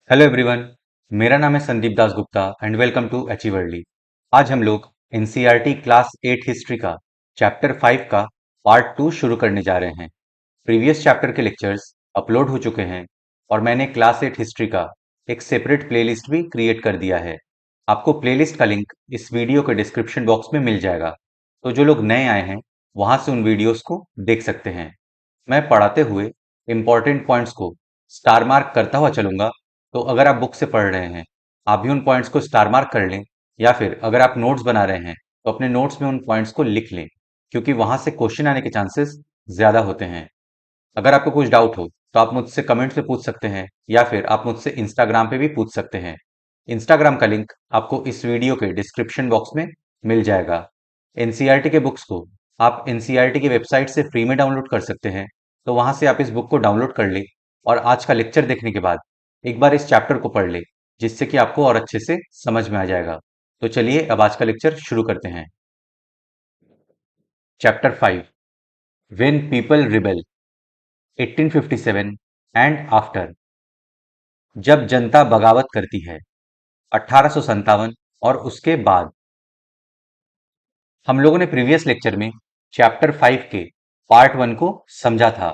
Hello everyone. मेरा नाम है Sandeep Das Gupta and welcome to अचीवर्ली। आज हम लोग एनसीईआरटी क्लास 8 हिस्ट्री का चैप्टर 5 का पार्ट 2 शुरू करने जा रहे हैं। प्रीवियस चैप्टर के लेक्चर्स अपलोड हो चुके हैं और मैंने क्लास 8 हिस्ट्री का एक सेपरेट प्लेलिस्ट भी क्रिएट कर दिया है। आपको प्लेलिस्ट का लिंक इस वीडियो के डिस्क्रिप्शन बॉक्स में मिल जाएगा, तो जो लोग नए आए हैं वहां से उन वीडियोस को देख सकते हैं। मैं पढ़ाते हुए इंपॉर्टेंट पॉइंट्स को स्टार मार्क करता हुआ चलूंगा, तो अगर आप बुक से पढ़ रहे हैं आप भी उन पॉइंट्स को स्टार मार्क कर लें, या फिर अगर आप नोट्स बना रहे हैं तो अपने नोट्स में उन पॉइंट्स को लिख लें, क्योंकि वहां से क्वेश्चन आने के चांसेस ज्यादा होते हैं। अगर आपको कुछ डाउट हो तो आप मुझसे कमेंट्स में पूछ सकते हैं, या फिर आप मुझसे इंस्टाग्राम पे भी पूछ सकते हैं। इंस्टाग्राम का लिंक आपको इस वीडियो के डिस्क्रिप्शन बॉक्स में मिल जाएगा। एनसीईआरटी के बुक्स को आप एनसीईआरटी की वेबसाइट से फ्री में डाउनलोड कर सकते हैं, तो वहां से आप इस बुक को डाउनलोड कर ले और आज का लेक्चर देखने के बाद एक बार इस चैप्टर को पढ़ ले, जिससे कि आपको और अच्छे से समझ में आ जाएगा। तो चलिए अब आज का लेक्चर शुरू करते हैं। Chapter 5, when people rebel, 1857 and after. जब जनता बगावत करती है, 1857 और उसके बाद। हम लोगों ने प्रीवियस लेक्चर में चैप्टर 5 के पार्ट 1 को समझा था।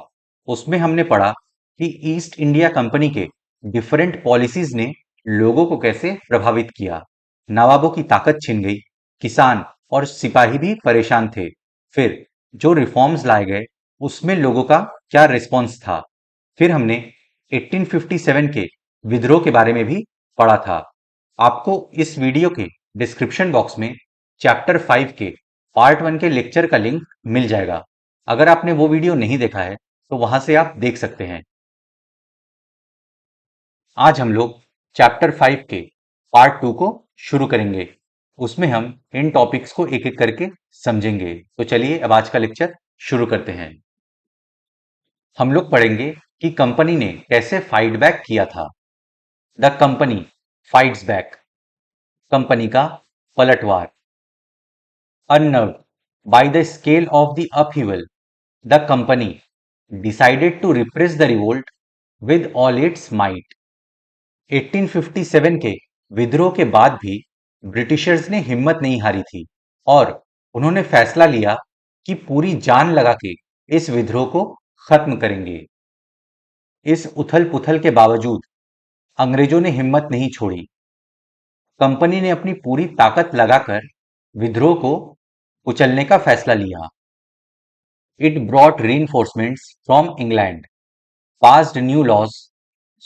उसमें हमने पढ़ा कि ईस्ट इंडिया कंपनी के डिफरेंट पॉलिसीज ने लोगों को कैसे प्रभावित किया। नवाबों की ताकत छिन गई, किसान और सिपाही भी परेशान थे। फिर जो रिफॉर्म्स लाए गए उसमें लोगों का क्या रिस्पॉन्स था। फिर हमने 1857 के विद्रोह के बारे में भी पढ़ा था। आपको इस वीडियो के डिस्क्रिप्शन बॉक्स में चैप्टर 5 के पार्ट 1 के लेक्चर का लिंक मिल जाएगा। अगर आपने वो वीडियो नहीं देखा है तो वहां से आप देख सकते हैं। आज हम लोग चैप्टर 5 के पार्ट 2 को शुरू करेंगे। उसमें हम इन टॉपिक्स को एक एक करके समझेंगे। तो चलिए अब आज का लेक्चर शुरू करते हैं। हम लोग पढ़ेंगे कि कंपनी ने कैसे फाइट बैक किया था। The company fights back. Company का पलटवार। Unnerved by the scale of the upheaval, the company decided to repress the revolt with all its might. 1857 के विद्रोह के बाद भी ब्रिटिशर्स ने हिम्मत नहीं हारी थी और उन्होंने फैसला लिया कि पूरी जान लगा के इस विद्रोह को खत्म करेंगे। इस उथल पुथल के बावजूद अंग्रेजों ने हिम्मत नहीं छोड़ी। कंपनी ने अपनी पूरी ताकत लगाकर विद्रोह को कुचलने का फैसला लिया। It brought reinforcements from England, passed new laws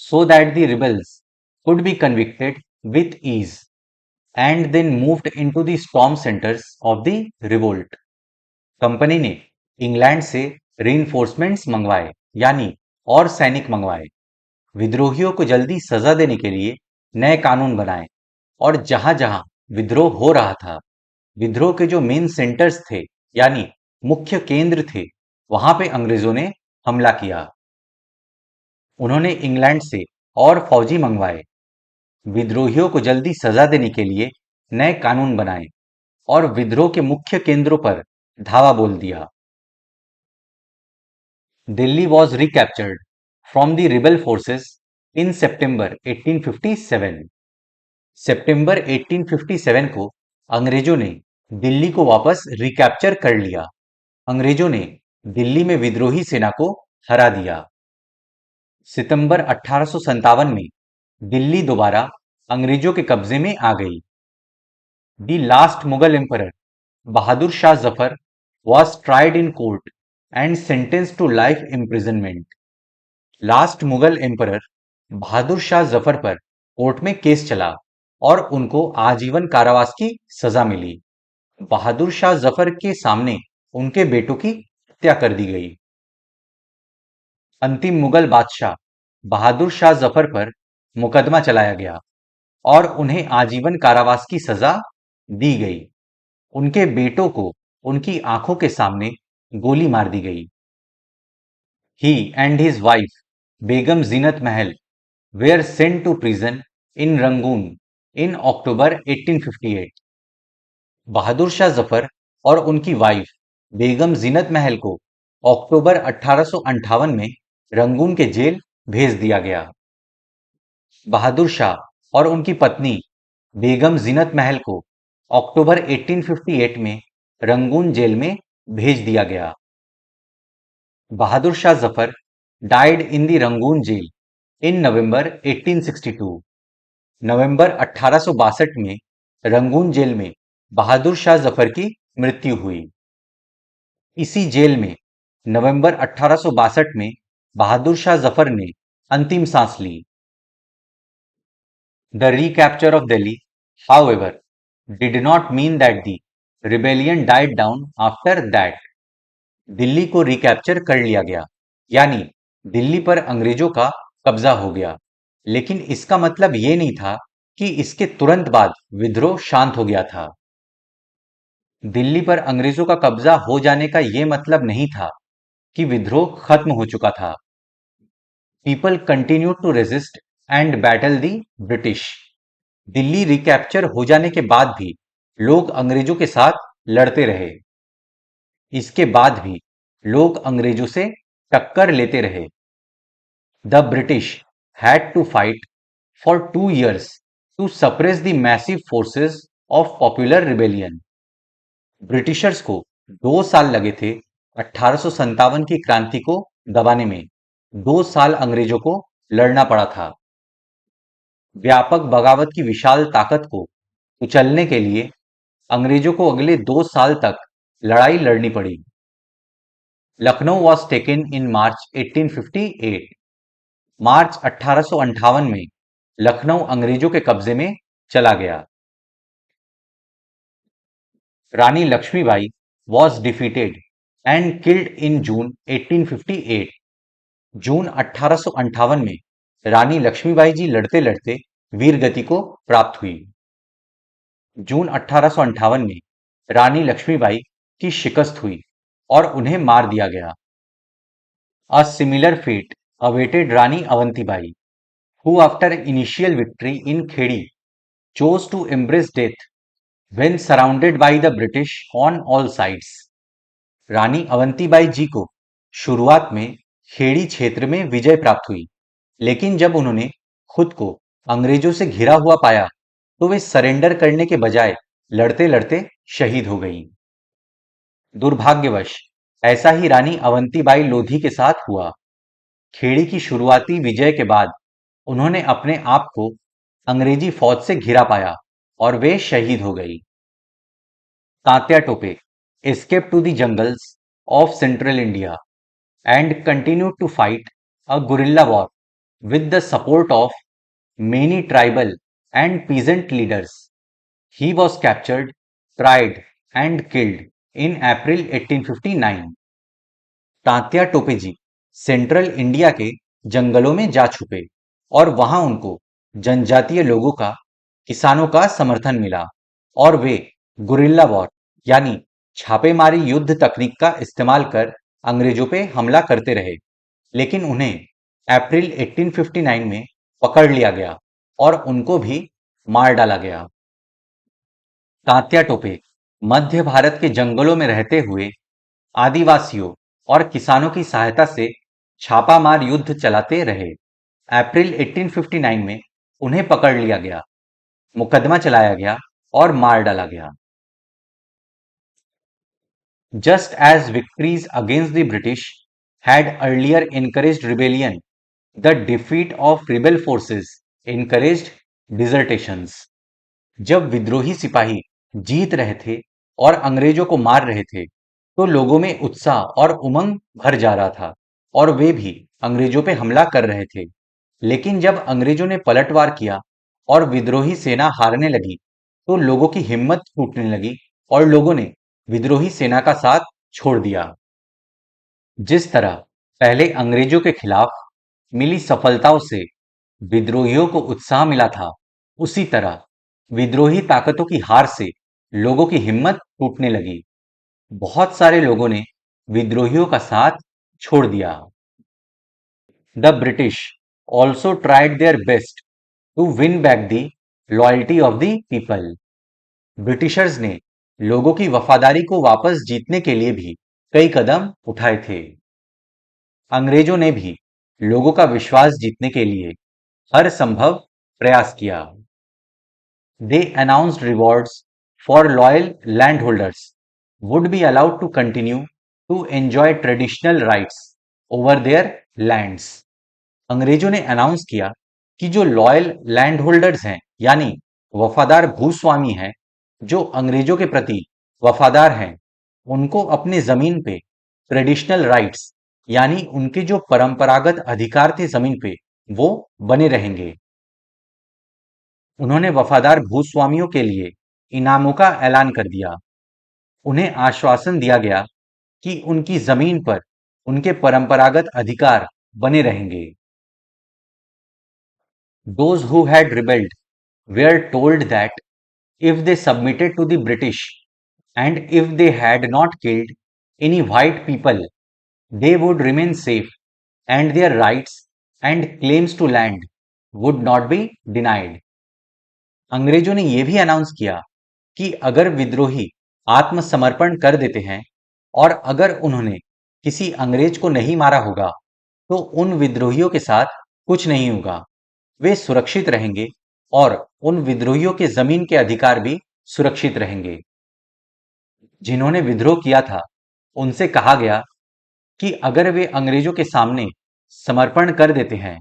so that the rebels could be convicted with ease, and then moved into the storm centers of the revolt. Company ने इंग्लैंड से रीइंफोर्समेंट्स मंगवाए, यानी और सैनिक मंगवाए, विद्रोहियों को जल्दी सजा देने के लिए नए कानून बनाए, और जहां जहां विद्रोह हो रहा था, विद्रोह के जो मेन सेंटर्स थे यानी मुख्य केंद्र थे, वहां पे अंग्रेजों ने हमला किया। उन्होंने इंग्लैंड से और फौजी मंगवाए, विद्रोहियों को जल्दी सजा देने के लिए नए कानून बनाए और विद्रोह के मुख्य केंद्रों पर धावा बोल दिया। Delhi was recaptured from the rebel forces in September 1857। सितंबर 1857 को अंग्रेजों ने दिल्ली को वापस रिकैप्चर कर लिया। अंग्रेजों ने दिल्ली में विद्रोही सेना को हरा दिया। सितंबर 1857 में दिल्ली दोबारा अंग्रेजों के कब्जे में आ गई। The last Mughal emperor Bahadur Shah Zafar was tried in court and sentenced to life imprisonment. Last Mughal emperor Bahadur Shah Zafar पर कोर्ट में केस चला और उनको आजीवन कारावास की सजा मिली। बहादुर शाह जफर के सामने उनके बेटों की हत्या कर दी गई। अंतिम मुगल बादशाह बहादुर शाह जफर पर मुकदमा चलाया गया और उन्हें आजीवन कारावास की सजा दी गई। उनके बेटों को उनकी आंखों के सामने गोली मार दी गई। He and his wife Begum Zinat Mahal were sent to prison in Rangoon in October 1858. बहादुर शाह जफर और उनकी वाइफ बेगम जीनत महल को अक्टूबर 1858 में रंगून के जेल भेज दिया गया। बहादुर शाह और उनकी पत्नी बेगम जीनत महल को अक्टूबर 1858 में रंगून जेल में भेज दिया गया। Bahadur Shah Zafar died in the Rangoon jail in November 1862। नवंबर 1862 में रंगून जेल में बहादुर शाह जफर की मृत्यु हुई। इसी जेल में नवंबर 1862 में बहादुर शाह जफर ने अंतिम सांस ली। The recapture of Delhi, however, did not mean that the rebellion died down after that. Delhi को रिकैप्चर कर लिया गया, यानी दिल्ली पर अंग्रेजों का कब्जा हो गया, लेकिन इसका मतलब ये नहीं था कि इसके तुरंत बाद विद्रोह शांत हो गया था। दिल्ली पर अंग्रेजों का कब्जा हो जाने का यह मतलब नहीं था कि विद्रोह खत्म हो चुका था। People continue to resist and battle the British. Delhi recapture हो जाने के बाद भी लोग अंग्रेजों के साथ लड़ते रहे। इसके बाद भी लोग अंग्रेजों से टक्कर लेते रहे। The British had to fight for 2 years to suppress the massive forces of popular rebellion. Britishers को 2 साल लगे थे 1857 की क्रांति को दबाने में। 2 साल अंग्रेजों को लड़ना पड़ा था। व्यापक बगावत की विशाल ताकत को कुचलने के लिए अंग्रेजों को अगले 2 साल तक लड़ाई लड़नी पड़ी। Lucknow was taken in March 1858। मार्च 1858 में लखनऊ अंग्रेजों के कब्जे में चला गया। Rani Lakshmibai was defeated and killed in June 1858। जून 1858 में रानी लक्ष्मीबाई जी लड़ते लड़ते वीरगति को प्राप्त हुई। जून 1858 में रानी लक्ष्मीबाई की शिकस्त हुई और उन्हें मार दिया गया। A similar fate awaited Rani Avantibai, who after initial victory in Khedi chose to embrace death when surrounded by the British on all sides. रानी अवंतीबाई जी को शुरुआत में खेड़ी क्षेत्र में विजय प्राप्त हुई, लेकिन जब उन्होंने खुद को अंग्रेजों से घिरा हुआ पाया तो वे सरेंडर करने के बजाय लड़ते लड़ते शहीद हो गईं। दुर्भाग्यवश ऐसा ही रानी अवंतीबाई लोधी के साथ हुआ। खेड़ी की शुरुआती विजय के बाद उन्होंने अपने आप को अंग्रेजी फौज से घिरा पाया और वे शहीद हो गई। Tatya Tope escaped to the jungles of central India and continued to fight a guerrilla war with the support of many tribal and peasant leaders. He was captured, tried and killed in April 1859. Tatya Tope ji central India के जंगलों में जा छुपे और वहां उनको जनजातीय लोगों का, किसानों का समर्थन मिला और वे गुरिल्ला वॉर यानी छापेमारी युद्ध तकनीक का इस्तेमाल कर अंग्रेजों पे हमला करते रहे, लेकिन उन्हें अप्रैल 1859 में पकड़ लिया गया और उनको भी मार डाला गया। तात्या टोपे मध्य भारत के जंगलों में रहते हुए आदिवासियों और किसानों की सहायता से छापामार युद्ध चलाते रहे। अप्रैल 1859 में उन्हें पकड़ लिया गया, मुकदमा चलाया गया और मार डाला गया। Just as victories against the British had earlier encouraged rebellion, the defeat of rebel forces encouraged desertions. जब विद्रोही सिपाही जीत रहे थे और अंग्रेजों को मार रहे थे, तो लोगों में उत्साह और उमंग भर जा रहा था और वे भी अंग्रेजों पे हमला कर रहे थे। लेकिन जब अंग्रेजों ने पलटवार किया और विद्रोही सेना हारने लगी, तो लोगों की हिम्मत टूटने लगी और लोगों ने विद्रोही सेना का साथ छोड़ दिया। जिस तरह पहले अंग्रेजों के खिलाफ मिली सफलताओं से विद्रोहियों को उत्साह मिला था, उसी तरह विद्रोही ताकतों की हार से लोगों की हिम्मत टूटने लगी। बहुत सारे लोगों ने विद्रोहियों का साथ छोड़ दिया। The British also tried their best to win back the loyalty of the people. Britishers ने लोगों की वफादारी को वापस जीतने के लिए भी कई कदम उठाए थे। अंग्रेजों ने भी लोगों का विश्वास जीतने के लिए हर संभव प्रयास किया। They announced rewards for loyal landholders would be allowed to continue to enjoy traditional rights over their lands. अंग्रेजों ने अनाउंस किया कि जो लॉयल लैंड होल्डर्स हैं, यानी वफादार भूस्वामी हैं, जो अंग्रेजों के प्रति वफादार हैं, उनको अपने जमीन पे ट्रेडिशनल राइट्स यानी उनके जो परंपरागत अधिकार थे जमीन पे, वो बने रहेंगे। उन्होंने वफादार भूस्वामियों के लिए इनामों का ऐलान कर दिया। उन्हें आश्वासन दिया गया कि उनकी जमीन पर उनके परंपरागत अधिकार बने रहेंगे। Those who had rebelled were told that if they submitted to the British and if they had not killed any white people, they would remain safe and their rights and claims to land would not be denied. अंग्रेजों ने यह भी announce किया कि अगर विद्रोही आत्मसमर्पण कर देते हैं और अगर उन्होंने किसी अंग्रेज को नहीं मारा होगा तो उन विद्रोहियों के साथ कुछ नहीं होगा, वे सुरक्षित रहेंगे और उन विद्रोहियों के जमीन के अधिकार भी सुरक्षित रहेंगे। जिन्होंने विद्रोह किया था उनसे कहा गया कि अगर वे अंग्रेजों के सामने समर्पण कर देते हैं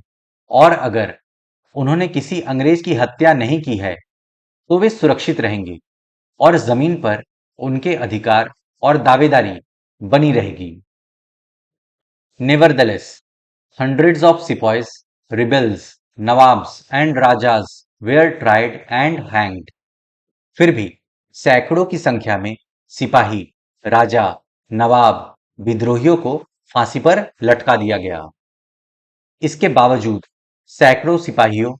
और अगर उन्होंने किसी अंग्रेज की हत्या नहीं की है तो वे सुरक्षित रहेंगे और जमीन पर उनके अधिकार और दावेदारी बनी रहेगी। Nevertheless, hundreds of sepoys, rebels, nawabs and rajas were tried and hanged. फिर भी सैकड़ों की संख्या में सिपाही, राजा, नवाब, विद्रोहियों को फांसी पर लटका दिया गया। इसके बावजूद सैकड़ों सिपाहियों,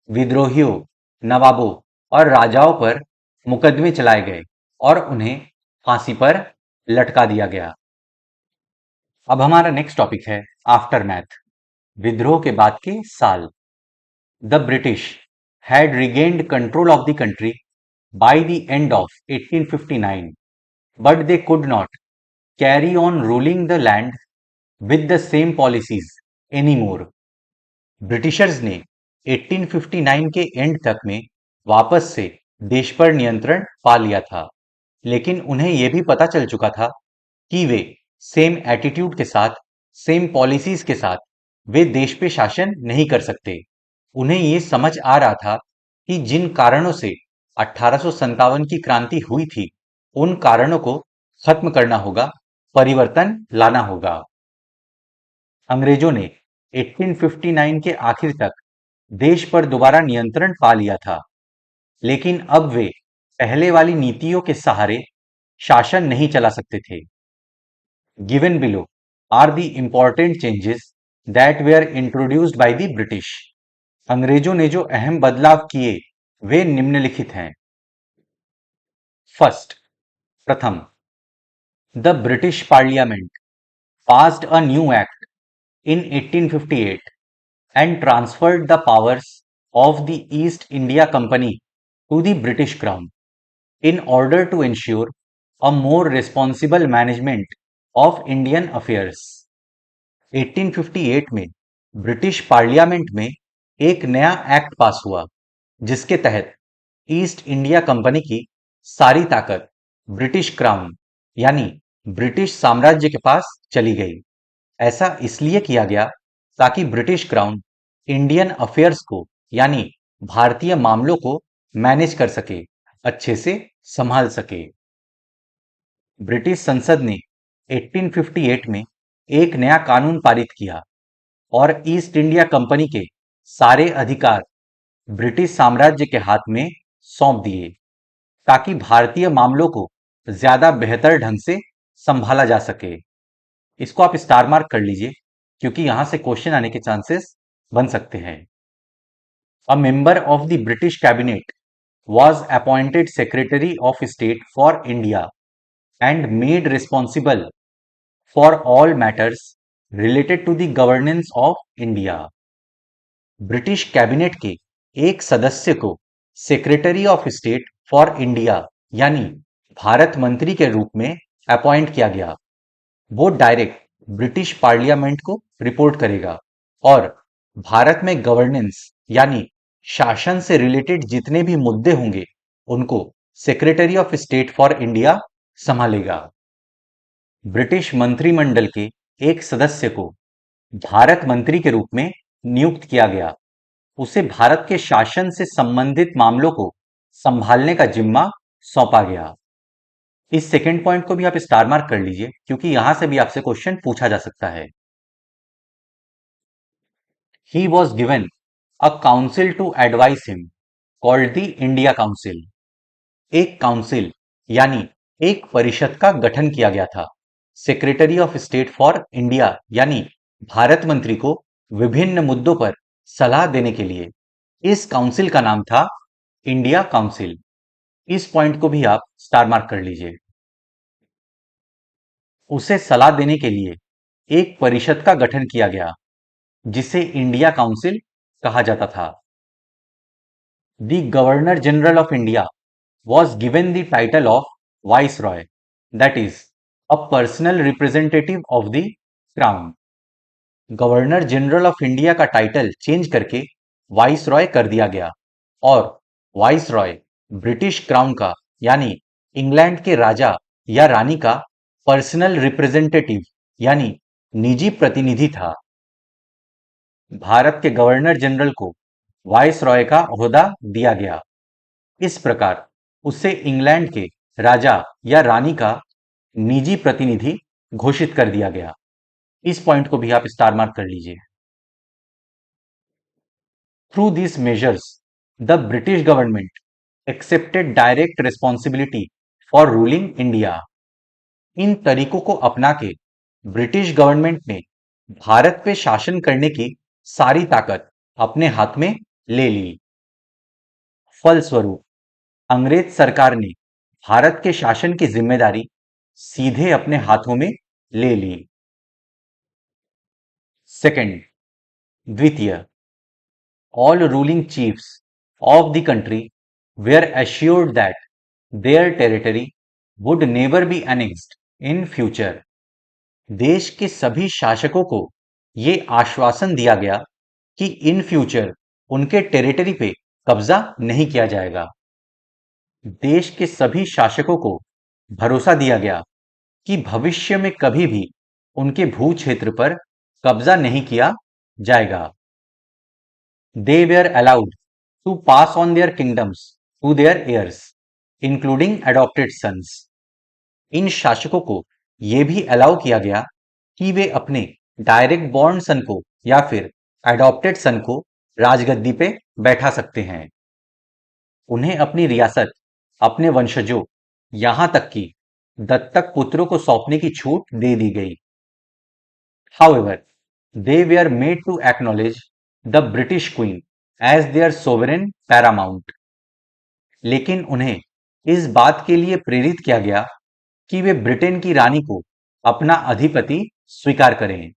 विद्रोहियों, नवाबों और राजाओं पर मुकदमे चलाए गए और उन्हें फांसी पर लटका दिया गया। अब हमारा नेक्स्ट टॉपिक है आफ्टरमैथ, विद्रोह के बाद के साल। The British had regained control of the country by the end of 1859, but they could not carry on ruling the land with the same policies anymore. Britishers ने 1859 के एंड तक में वापस से देश पर नियंत्रण पा लिया था, लेकिन उन्हें यह भी पता चल चुका था कि वे सेम एटीट्यूड के साथ, सेम पॉलिसीज के साथ वे देश पे शासन नहीं कर सकते। उन्हें यह समझ आ रहा था कि जिन कारणों से 1857 की क्रांति हुई थी, उन कारणों को खत्म करना होगा, परिवर्तन लाना होगा। अंग्रेजों ने 1859 के आखिर तक देश पर दोबारा नियंत्रण पा लिया था, लेकिन अब वे पहले वाली नीतियों के सहारे शासन नहीं चला सकते थे। Given below are the important changes that were introduced by the British. अंग्रेजों ने जो अहम बदलाव किए वे निम्नलिखित हैं। फर्स्ट, प्रथम, the British parliament passed a new act in 1858 and transferred the powers of the East India Company to the British Crown in order to ensure a more responsible management of Indian affairs. 1858 में British parliament में एक नया act पास हुआ जिसके तहत east India company की सारी ताकत ब्रिटिश क्राउन यानी ब्रिटिश साम्राज्य के पास चली गई। ऐसा इसलिए किया गया ताकि ब्रिटिश क्राउन इंडियन अफेयर्स को यानी भारतीय मामलों को मैनेज कर सके, अच्छे से संभाल सके। ब्रिटिश संसद ने 1858 में एक नया कानून पारित किया और ईस्ट इंडिया कंपनी के सारे अधिकार ब्रिटिश साम्राज्य के हाथ में सौंप दिए ताकि भारतीय मामलों को ज्यादा बेहतर ढंग से संभाला जा सके। इसको आप स्टार मार्क कर लीजिए क्योंकि यहां से क्वेश्चन आने के चांसेस बन सकते हैं। A member of the British cabinet was appointed Secretary of State for India and made responsible for all matters related to the governance of India. British cabinet के एक सदस्य को secretary of state for India यानी भारत मंत्री के रूप में appoint किया गया। वो डायरेक्ट ब्रिटिश पार्लियामेंट को रिपोर्ट करेगा और भारत में गवर्नेंस यानी शासन से रिलेटेड जितने भी मुद्दे होंगे उनको secretary of state for India संभालेगा। ब्रिटिश मंत्रिमंडल के एक सदस्य को भारत मंत्री के रूप में नियुक्त किया गया। उसे भारत के शासन से संबंधित मामलों को संभालने का जिम्मा सौंपा गया। इस सेकंड पॉइंट को भी आप स्टार मार्क कर लीजिए क्योंकि यहां से भी आपसे क्वेश्चन पूछा जा सकता है। He was given a council to advise him called the India Council। एक काउंसिल यानी एक परिषद का गठन किया गया था। Secretary of state for India यानी भारत मंत्री को विभिन्न मुद्दों पर सलाह देने के लिए इस काउंसिल का नाम था इंडिया काउंसिल। इस पॉइंट को भी आप स्टार मार्क कर लीजिए। उसे सलाह देने के लिए एक परिषद का गठन किया गया जिसे इंडिया काउंसिल कहा जाता था। The governor general of India was given the title of Viceroy, that is, a personal representative of the Crown। Governor general of India का टाइटल चेंज करके वाइस रॉय कर दिया गया और वाइस रॉय ब्रिटिश क्राउन का यानी इंग्लैंड के राजा या रानी का पर्सनल रिप्रेजेंटेटिव यानी निजी प्रतिनिधि था। भारत के गवर्नर जनरल को वाइस रॉय का ओहदा दिया गया। इस प्रकार उसे इंग्लैंड के राजा या रानी का निजी प्रतिनिधि घोषित कर दिया गया। इस पॉइंट को भी आप स्टार मार्क कर लीजिए। Through this measures the British government accepted direct responsibility for ruling India. इन तरीकों को अपना के ब्रिटिश गवर्नमेंट ने भारत पे शासन करने की सारी ताकत अपने हाथ में ले ली। फलस्वरूप अंग्रेज सरकार ने भारत के शासन की जिम्मेदारी सीधे अपने हाथों में ले ली। सेकंड, द्वितीय, all ruling chiefs of the country were assured that their territory would never be annexed in future। देश के सभी शासकों को ये आश्वासन दिया गया कि इन फ्यूचर उनके टेरिटरी पे कब्जा नहीं किया जाएगा। देश के सभी शासकों को भरोसा दिया गया कि भविष्य में कभी भी उनके भू क्षेत्र पर कब्जा नहीं किया जाएगा। They were allowed to pass on their kingdoms to their heirs, including adopted sons। इन शासकों को यह भी अलाउ किया गया कि वे अपने डायरेक्ट बॉर्न सन को या फिर एडॉप्टेड सन को राजगद्दी पे बैठा सकते हैं। उन्हें अपनी रियासत अपने वंशजों यहां तक कि दत्तक पुत्रों को सौंपने की छूट दे दी गई। However, they were made to acknowledge the British Queen as their sovereign paramount। लेकिन उन्हें इस बात के लिए प्रेरित किया गया कि वे ब्रिटेन की रानी को अपना अधिपति स्वीकार करें।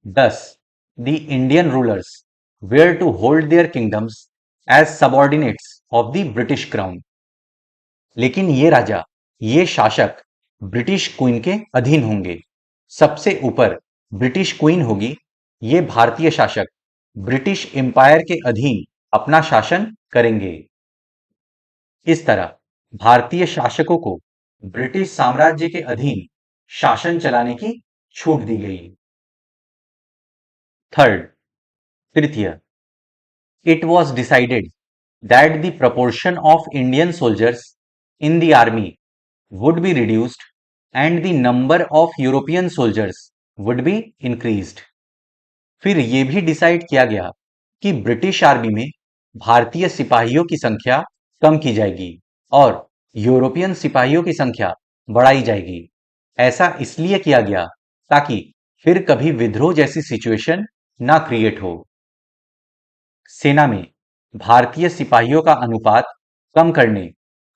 Thus, the Indian rulers were to hold their kingdoms as subordinates of the British Crown। लेकिन ये राजा, ये शासक ब्रिटिश क्वीन के अधीन होंगे। सबसे ऊपर ब्रिटिश क्वीन होगी। ये भारतीय शासक ब्रिटिश एम्पायर के अधीन अपना शासन करेंगे। इस तरह भारतीय शासकों को ब्रिटिश साम्राज्य के अधीन शासन चलाने की छूट दी गई। थर्ड, तृतीय, it was decided that the proportion of Indian soldiers in the army would be reduced and the number of European soldiers would be increased। फिर यह भी डिसाइड किया गया कि ब्रिटिश आर्मी में भारतीय सिपाहियों की संख्या कम की जाएगी और यूरोपियन सिपाहियों की संख्या बढ़ाई जाएगी। ऐसा इसलिए किया गया ताकि फिर कभी विद्रोह जैसी सिचुएशन ना क्रिएट हो। सेना में भारतीय सिपाहियों का अनुपात कम करने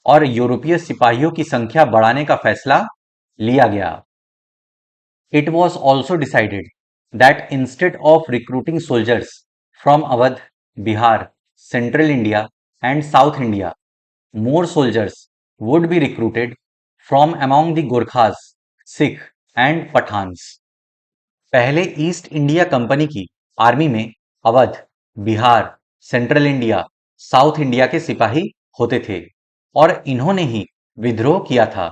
और यूरोपीय सिपाहियों की संख्या बढ़ाने का फैसला लिया गया। It was also decided that instead of recruiting soldiers from Awadh, Bihar, Central India and South India, more soldiers would be recruited from among the Gorkhas, Sikh and Pathans। पहले ईस्ट इंडिया कंपनी की army में Awadh, Bihar, central India, south India के सिपाही होते थे और इन्होंने ही विद्रोह किया था।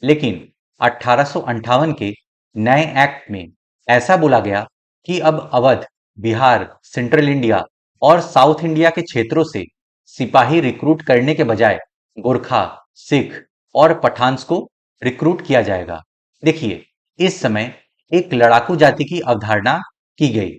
लेकिन 1858 के नए एक्ट में ऐसा बोला गया कि अब अवध, बिहार, सेंट्रल इंडिया और साउथ इंडिया के क्षेत्रों से सिपाही रिक्रूट करने के बजाय गोरखा, सिख और पठान्स को रिक्रूट किया जाएगा। देखिए, इस समय एक लड़ाकू जाति की अवधारणा की गई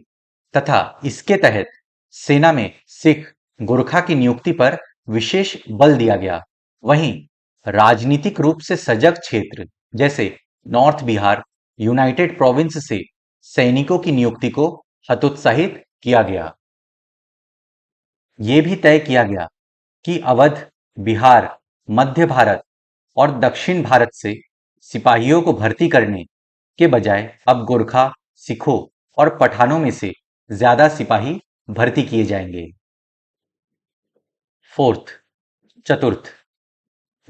तथा इसके तहत सेना में सिख, गोरखा की नियुक्ति पर विशेष बल दिया गया। वहीं राजनीतिक रूप से सजग क्षेत्र जैसे नॉर्थ बिहार, यूनाइटेड प्रोविंस से सैनिकों की नियुक्ति को हतोत्साहित किया गया। ये भी तय किया गया कि अवध, बिहार, मध्य भारत और दक्षिण भारत से सिपाहियों को भर्ती करने के बजाय अब गोरखा, सिखों और पठानों में से ज्यादा सिपाही भर्ती किए जाएंगे। फोर्थ, चतुर्थ,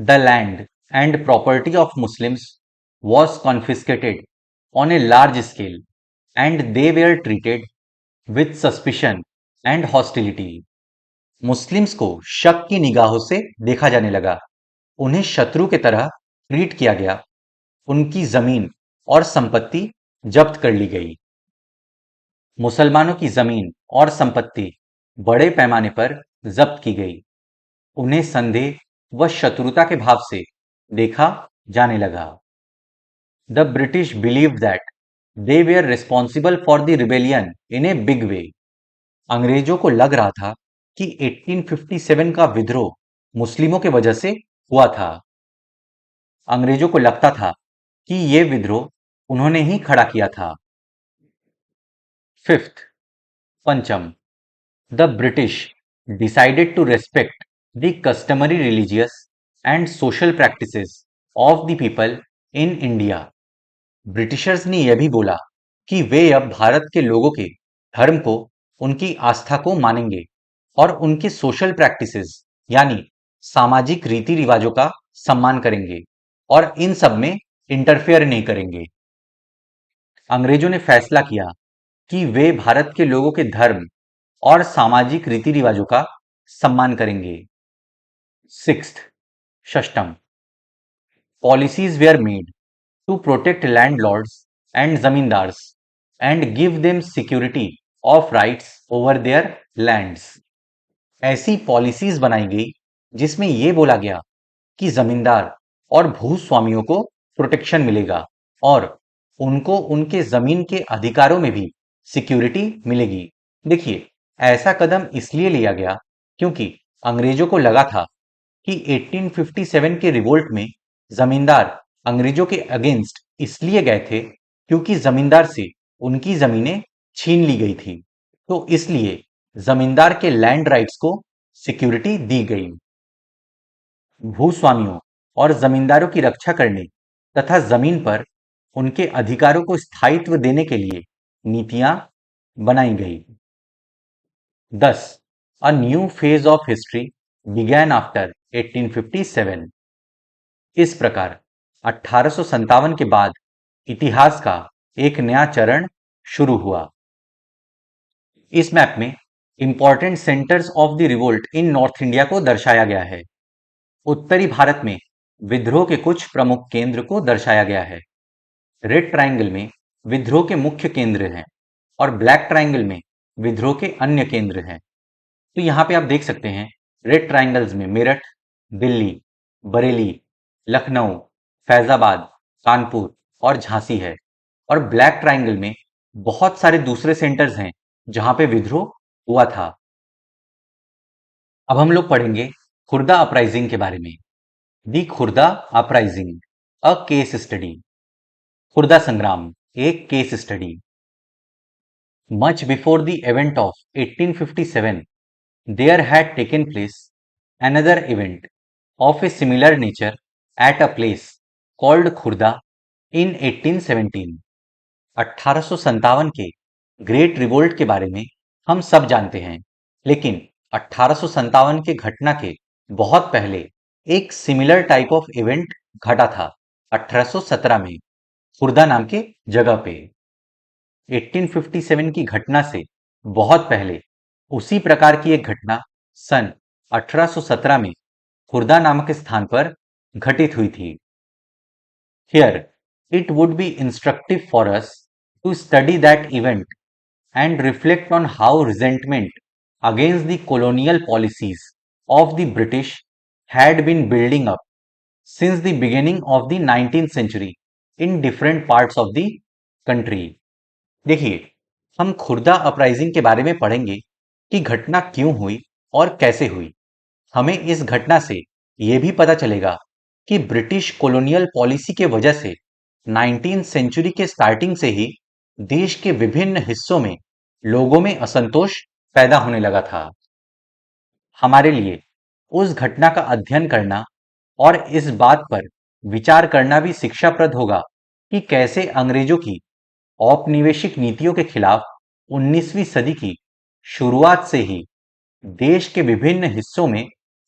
the land and property of Muslims was confiscated on a large scale and they were treated with suspicion and hostility. Muslims को शक की निगाहों से देखा जाने लगा, उन्हें शत्रु के तरह ट्रीट किया गया, उनकी जमीन और संपत्ति जब्त कर ली गई। मुसलमानों की जमीन और संपत्ति बड़े पैमाने पर जब्त की गई, उन्हें संदेह व शत्रुता के भाव से देखा जाने लगा। The British believed that they were responsible for the rebellion in a big way. अंग्रेजों को लग रहा था कि 1857 का विद्रोह मुस्लिमों के वजह से हुआ था। अंग्रेजों को लगता था कि यह विद्रोह उन्होंने ही खड़ा किया था। फिफ्थ, पंचम, the British decided to respect the customary religious and social practices of the people in India. Britishers ने यह भी बोला कि वे अब भारत के लोगों के धर्म को, उनकी आस्था को मानेंगे और उनके सोशल प्रैक्टिसेस यानी सामाजिक रीति रिवाजों का सम्मान करेंगे और इन सब में इंटरफेयर नहीं करेंगे। अंग्रेजों ने फैसला किया कि वे भारत के लोगों के धर्म और सामाजिक रीति रिवाजों का सम्मान करेंगे। सिक्स्थ, षष्टम, policies were made to protect landlords and zamindars and give them security of rights over their lands. ऐसी पॉलिसीज बनाई गई जिसमें यह बोला गया कि जमींदार और भूस्वामियों को प्रोटेक्शन मिलेगा और उनको उनके जमीन के अधिकारों में भी सिक्योरिटी मिलेगी। देखिए, ऐसा कदम इसलिए लिया गया क्योंकि अंग्रेजों को लगा था कि 1857 के रिवोल्ट में जमींदार अंग्रेजों के अगेंस्ट इसलिए गए थे क्योंकि जमींदार से उनकी जमीनें छीन ली गई थी, तो इसलिए जमींदार के लैंड राइट्स को सिक्योरिटी दी गई। भूस्वामियों और जमींदारों की रक्षा करने तथा जमीन पर उनके अधिकारों को स्थायित्व देने के लिए नीतियां बनाई गई। 10. A new phase of history began after 1857. इस प्रकार 1857 के बाद इतिहास का एक नया चरण शुरू हुआ। इस मैप में important centres of the revolt in north India को दर्शाया गया है। उत्तरी भारत में विद्रोह के कुछ प्रमुख केंद्र को दर्शाया गया है। रेड ट्रायंगल में विद्रोह के मुख्य केंद्र हैं और ब्लैक ट्रायंगल में विद्रोह के अन्य केंद्र हैं। तो यहाँ पे आप देख सकते हैं रेड ट्रायंगल्स में मेरठ, दिल्ली, बरेली, लखनऊ, फैजाबाद, कानपुर और झांसी है और ब्लैक ट्रायंगल में बहुत सारे दूसरे सेंटर्स हैं जहां पे विद्रोह हुआ था। अब हम लोग पढ़ेंगे खुर्दा अपराइजिंग के बारे में। The Khurda uprising, a case study. Khurda संग्राम, एक case study. Much before the event of 1857 there had taken place another event of a similar nature at a place called Khurda in 1817. 1857 के ग्रेट रिवोल्ट के बारे में हम सब जानते हैं, लेकिन 1857 के घटना के बहुत पहले एक सिमिलर टाइप ऑफ इवेंट घटा था 1817 में खुर्दा नाम के जगह पे। 1857 की घटना से बहुत पहले उसी प्रकार की एक घटना सन 1817 में खुर्दा नामक स्थान पर घटित हुई थी। Here, it would be instructive for us to study that event and reflect on how resentment against the colonial policies of the British had been building up since the beginning of the 19th century in different parts of the country. देखिए, हम Khurda uprising के बारे में पढ़ेंगे कि घटना क्यों हुई और कैसे हुई। हमें इस घटना से यह भी पता चलेगा कि ब्रिटिश कॉलोनियल पॉलिसी के वजह से 19th सेंचुरी के स्टार्टिंग से ही देश के विभिन्न हिस्सों में लोगों में असंतोष पैदा होने लगा था। हमारे लिए उस घटना का अध्ययन करना और इस बात पर विचार करना भी शिक्षाप्रद होगा कि कैसे अंग्रेजों की औपनिवेशिक नीतियों के खिलाफ 19वीं सदी की शुरुआत से ही देश के विभिन्न हिस्सों में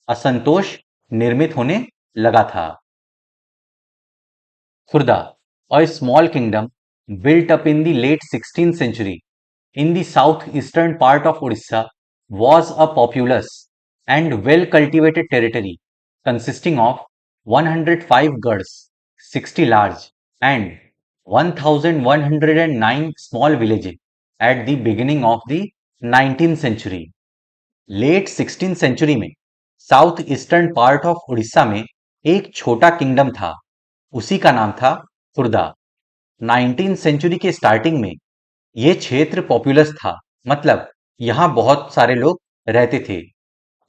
असंतोष निर्मित होने लगा था। Khurda, a small kingdom built up in the late 16th century in the southeastern part of Odisha, was a populous and well-cultivated territory consisting of 105 gads, 60 large, and 1109 small villages at the beginning of the 19th century. Late 16th century में south eastern part of Orissa में एक छोटा kingdom था, उसी का नाम था Khurda. 19th century के स्टार्टिंग में यह क्षेत्र पॉपुलस था, मतलब यहां बहुत सारे लोग रहते थे।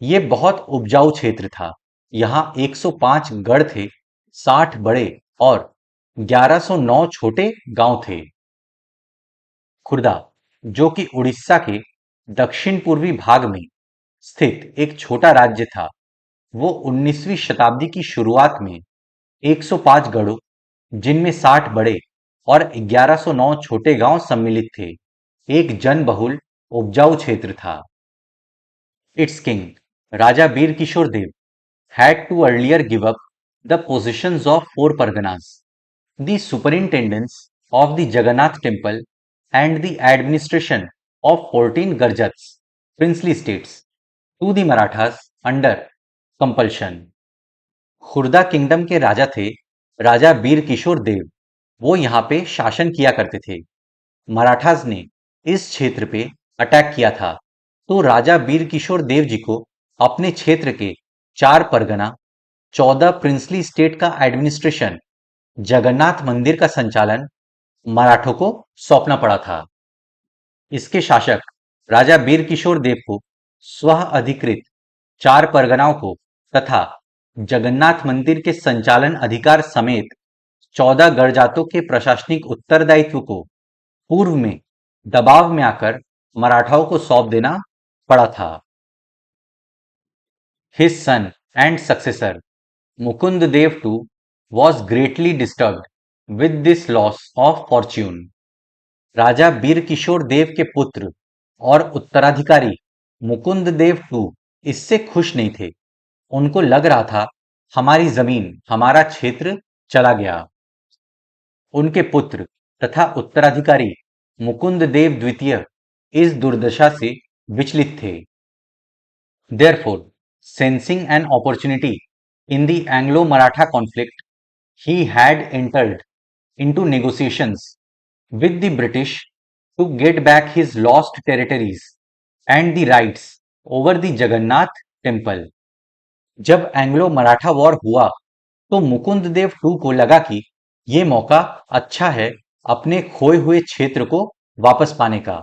यह बहुत उपजाऊ क्षेत्र था। यहां 105 गढ़ थे, 60 बड़े और 1109 छोटे गांव थे। खुर्दा, जो कि उड़ीसा के दक्षिण पूर्वी भाग में स्थित एक छोटा राज्य था, वो 19वीं शताब्दी की शुरुआत में 105 गढ़ों, जिनमें 60 बड़े और 1109 छोटे गांव सम्मिलित थे, एक जनबहुल उपजाऊ क्षेत्र था। Its king, Raja Bir Kishore Dev, had to earlier give up the possessions of 4 parganas, the superintendence of the Jagannath temple and the administration of 14 Garjats, princely states, to the Marathas under compulsion. Khurda kingdom के राजा थे राजा बीर किशोर देव। वो यहाँ पे शासन किया करते थे। मराठास ने इस क्षेत्र पे अटैक किया था, तो राजा बीर किशोर देव जी को अपने क्षेत्र के 4 परगना, 14 प्रिंसली स्टेट का एडमिनिस्ट्रेशन, जगन्नाथ मंदिर का संचालन मराठों को सौंपना पड़ा था। इसके शासक राजा बीर किशोर देव को स्व अधिकृत 4 परगनाओं को तथा जगन्नाथ मंदिर के संचालन अधिकार समेत 14 गणजातों के प्रशासनिक उत्तरदायित्व को पूर्व में दबाव में आकर मराठाओं को सौंप देना पड़ा था। His son and successor Mukund Dev too was greatly disturbed with this loss of fortune. राजा बीर किशोर देव के पुत्र और उत्तराधिकारी मुकुंद देव टू इससे खुश नहीं थे। उनको लग रहा था हमारी जमीन, हमारा क्षेत्र चला गया। उनके पुत्र तथा उत्तराधिकारी मुकुंद देव द्वितीय इस दुर्दशा से विचलित थे। Therefore, sensing an opportunity in the Anglo-Maratha conflict, he had entered into negotiations with the British to get back his lost territories and the rights over the Jagannath temple. जब एंग्लो मराठा वॉर हुआ तो Mukund Dev to को लगा कि ये मौका अच्छा है अपने खोए हुए क्षेत्र को वापस पाने का।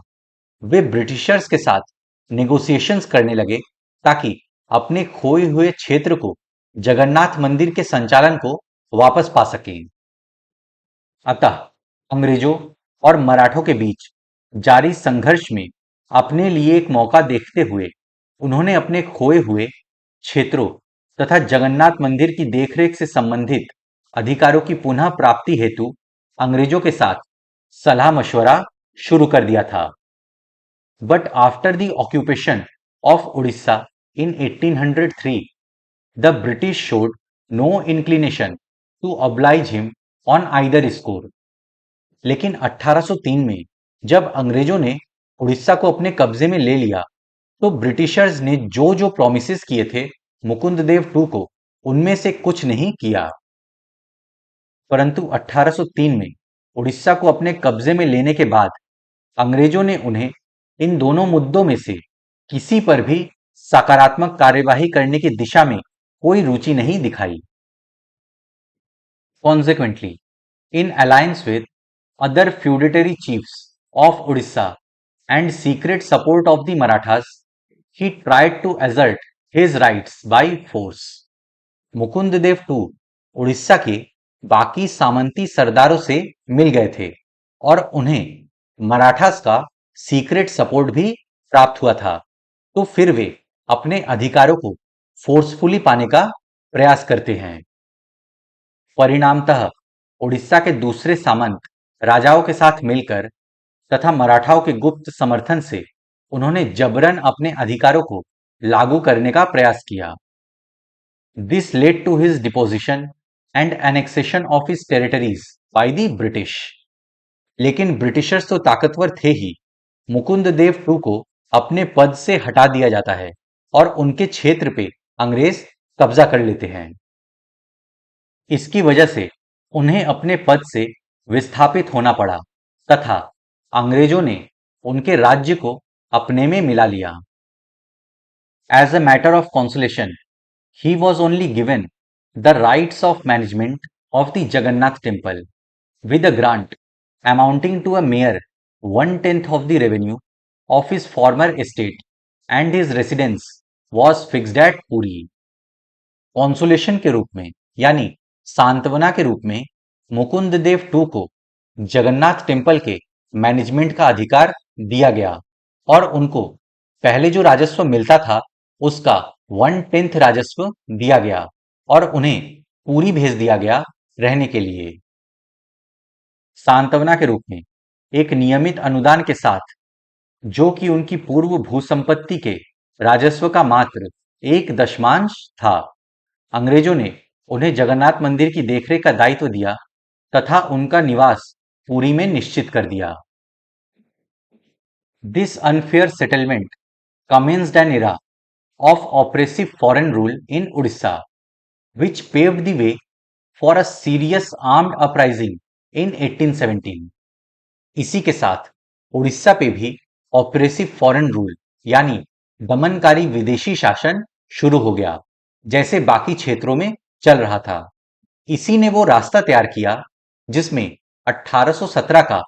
वे ब्रिटिशर्स के साथ नेगोशिएशंस करने लगे ताकि अपने खोए हुए क्षेत्र को, जगन्नाथ मंदिर के संचालन को वापस पा सकें। अतः अंग्रेजों और मराठों के बीच जारी संघर्ष में अपने लिए एक मौका देखते हुए उन्होंने अपने खोए हुए क्षेत्रों तथा जगन्नाथ मंदिर की देखरेख से संबंधित अधिकारों की पुनः प्राप्ति हेतु अंग्रेजों के साथ सलाह मशवरा शुरू कर दिया था। But after the occupation of Orissa in 1803, the British showed no inclination to oblige him on either score. लेकिन 1803 में जब अंग्रेजों ने उड़ीसा को अपने कब्जे में ले लिया, तो ब्रिटिशर्स ने जो जो प्रॉमिसेस किए थे मुकुंददेव टू को, उनमें से कुछ नहीं किया। परंतु 1803 में उड़ीसा को अपने कब्जे में लेने के बाद अंग्रेजों ने उन्हें इन दोनों मुद्दों में से किसी पर भी सकारात्मक कार्यवाही करने की दिशा में कोई रुचि नहीं दिखाई। Consequently, in alliance with other feudatory chiefs of Odisha and secret support of the Marathas, he tried to assert his rights by force. Mukunddev two Orissa के बाकी सामंती सरदारों से मिल गए थे और उन्हें मराठास का सीक्रेट सपोर्ट भी प्राप्त हुआ था, तो फिर वे अपने अधिकारों को फोर्सफुली पाने का प्रयास करते हैं। परिणामतः उड़ीसा के दूसरे सामंत राजाओं के साथ मिलकर तथा मराठाओं के गुप्त समर्थन से उन्होंने जबरन अपने अधिकारों को लागू करने का प्रयास किया। This led to his deposition and annexation of his territories by the British. लेकिन ब्रिटिशर्स तो ताकतवर थे ही, मुकुंददेव टू को अपने पद से हटा दिया जाता है और उनके क्षेत्र पे अंग्रेज कब्जा कर लेते हैं। इसकी वजह से उन्हें अपने पद से विस्थापित होना पड़ा तथा अंग्रेजों ने उनके राज्य को अपने में मिला लिया। As a matter of consolation, he was only given the rights of management of the Jagannath temple with a grant amounting to a mere 1/10 of the revenue of his former estate, and his residence was fixed at Puri. Consolation के रूप में यानी सांत्वना के रूप में Mukunddev to को Jagannath temple के मैनेजमेंट का अधिकार दिया गया और उनको पहले जो राजस्व मिलता था उसका 1/10 राजस्व दिया गया और उन्हें पूरी भेज दिया गया रहने के लिए। सांत्वना के रूप में एक नियमित अनुदान के साथ, जो कि उनकी पूर्व भूसंपत्ति के राजस्व का मात्र 1/10 था, अंग्रेजों ने उन्हें जगन्नाथ मंदिर की देखरेख का दायित्व दिया तथा उनका निवास पुरी में निश्चित कर दिया। This unfair settlement commenced an era of oppressive foreign rule in Odisha, which paved the way for a serious armed uprising in 1817. इसी के साथ उड़ीसा पे भी ऑपरेसिव फॉरेन रूल यानी दमनकारी विदेशी शासन शुरू हो गया, जैसे बाकी क्षेत्रों में चल रहा था। इसी ने वो रास्ता तैयार किया जिसमें 1817 का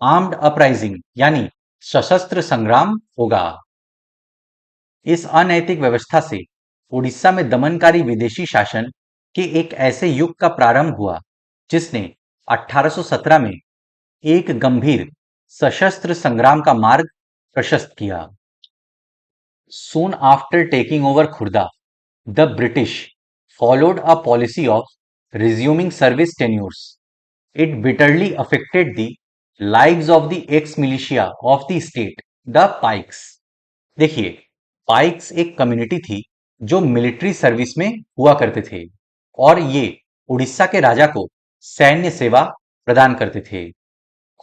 आर्म्ड अपराइजिंग यानी सशस्त्र संग्राम होगा। इस अनैतिक व्यवस्था से उड़ीसा में दमनकारी विदेशी शासन के एक ऐसे युग का प्रारंभ हुआ जिसने 1817 में एक गंभीर सशस्त्र संग्राम का मार्ग प्रशस्त किया। Soon after taking over Khurda, the British followed a policy of resuming service tenures. It bitterly affected the lives of the ex-militia of the state, the Pikes. देखिए, पाइक्स एक कम्युनिटी थी जो मिलिट्री सर्विस में हुआ करते थे और ये उड़ीसा के राजा को सैन्य सेवा प्रदान करते थे।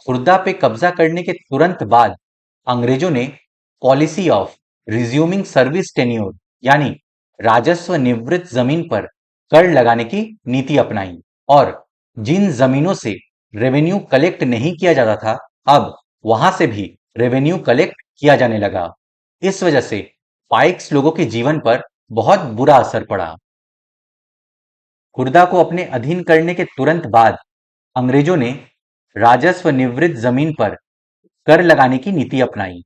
खुर्दा पे कब्जा करने के तुरंत बाद अंग्रेजों ने policy of resuming service tenure यानी राजस्व निवृत्त जमीन पर कर लगाने की नीति अपनाई और जिन जमीनों से रेवेन्यू कलेक्ट नहीं किया जाता था, अब वहां से भी रेवेन्यू कलेक्ट किया जाने लगा। इस वजह से पाइक्स लोगों के जीवन पर बहुत बुरा असर पड़ा। खुर्दा को अपने अधीन करने के तुरंत बाद अंग्रेजों ने राजस्व निवृत्त जमीन पर कर लगाने की नीति अपनाई।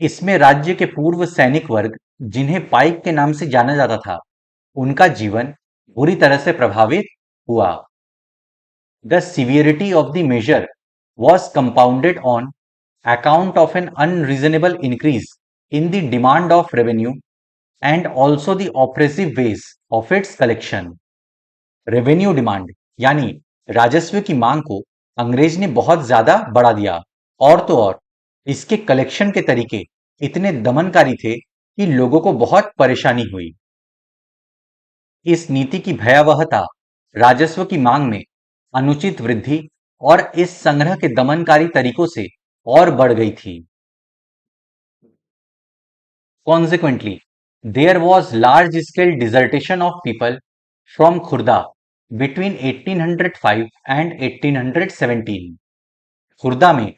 इसमें राज्य के पूर्व सैनिक वर्ग, जिन्हें पाइक के नाम से जाना जाता था, उनका जीवन बुरी तरह से प्रभावित हुआ। The severity of the measure was compounded on account of an unreasonable increase in the demand of revenue and also the oppressive ways of its collection. Revenue demand यानी राजस्व की मांग को अंग्रेज ने बहुत ज्यादा बढ़ा दिया और तो और इसके कलेक्शन के तरीके इतने दमनकारी थे कि लोगों को बहुत परेशानी हुई। इस नीति की भयावहता राजस्व की मांग में अनुचित वृद्धि और इस संग्रह के दमनकारी तरीकों से और बढ़ गई थी। Consequently, there was large-scale desertion of people from Khurda between 1805 and 1817. Khurda में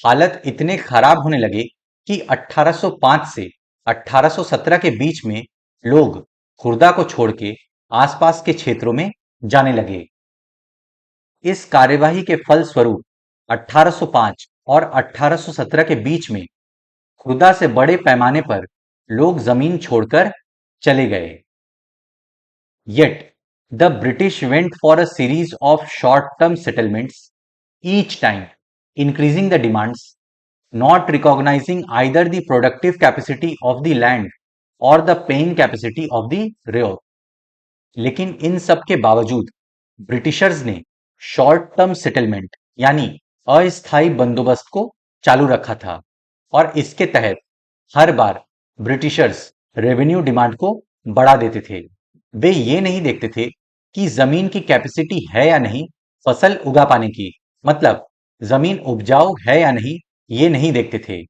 हालत इतने खराब होने लगे कि 1805 से 1817 के बीच में लोग खुर्दा को छोड़ के आसपास के क्षेत्रों में जाने लगे। इस कार्यवाही के फलस्वरूप 1805 और 1817 के बीच में खुर्दा से बड़े पैमाने पर लोग जमीन छोड़कर चले गए। Yet, the British went for a series of short-term settlements, each time increasing the demands, not recognizing either the productive capacity of the land or the paying capacity of the rear. लेकिन इन सब के बावजूद Britishers ने short term settlement यानी अस्थायी बंदोबस्त को चालू रखा था और इसके तहत हर बार ब्रिटिशर्स रेवेन्यू डिमांड को बढ़ा देते थे। वे ये नहीं देखते थे कि जमीन की कैपेसिटी है या नहीं फसल उगा पाने की, मतलब जमीन उपजाऊ है या नहीं ये नहीं देखते थे।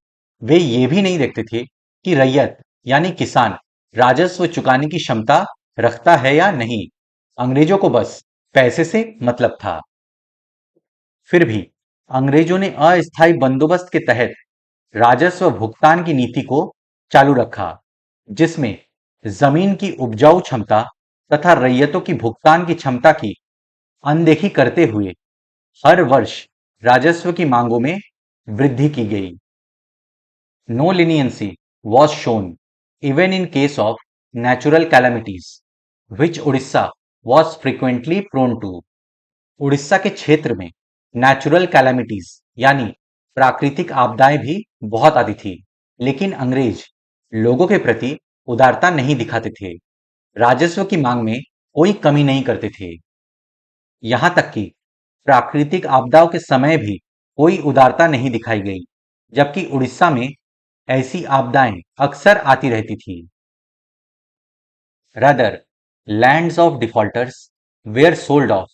वे ये भी नहीं देखते थे कि रैयत यानी किसान राजस्व चुकाने की क्षमता रखता है या नहीं। अंग्रेजों को बस पैसे से मतलब था। फिर भी अंग्रेजों ने अस्थायी बंदोबस्त के तहत राजस्व भुगतान की नीति को चालू रखा, जिसमें जमीन की उपजाऊ क्षमता तथा रैयतों की भुगतान की क्षमता की अनदेखी करते हुए हर वर्ष राजस्व की मांगों में वृद्धि की गई। No leniency was shown even in case of natural calamities, which Odisha was frequently prone to. Orissa के क्षेत्र में नेचुरल कैलामिटीज यानी प्राकृतिक आपदाएं भी बहुत आती थी, लेकिन अंग्रेज लोगों के प्रति उदारता नहीं दिखाते थे, राजस्व की मांग में कोई कमी नहीं करते थे। यहां तक कि प्राकृतिक आपदाओं के समय भी कोई उदारता नहीं दिखाई गई, जबकि उड़ीसा में ऐसी आपदाएं अक्सर आती रहती थी। Rather, lands of defaulters were sold off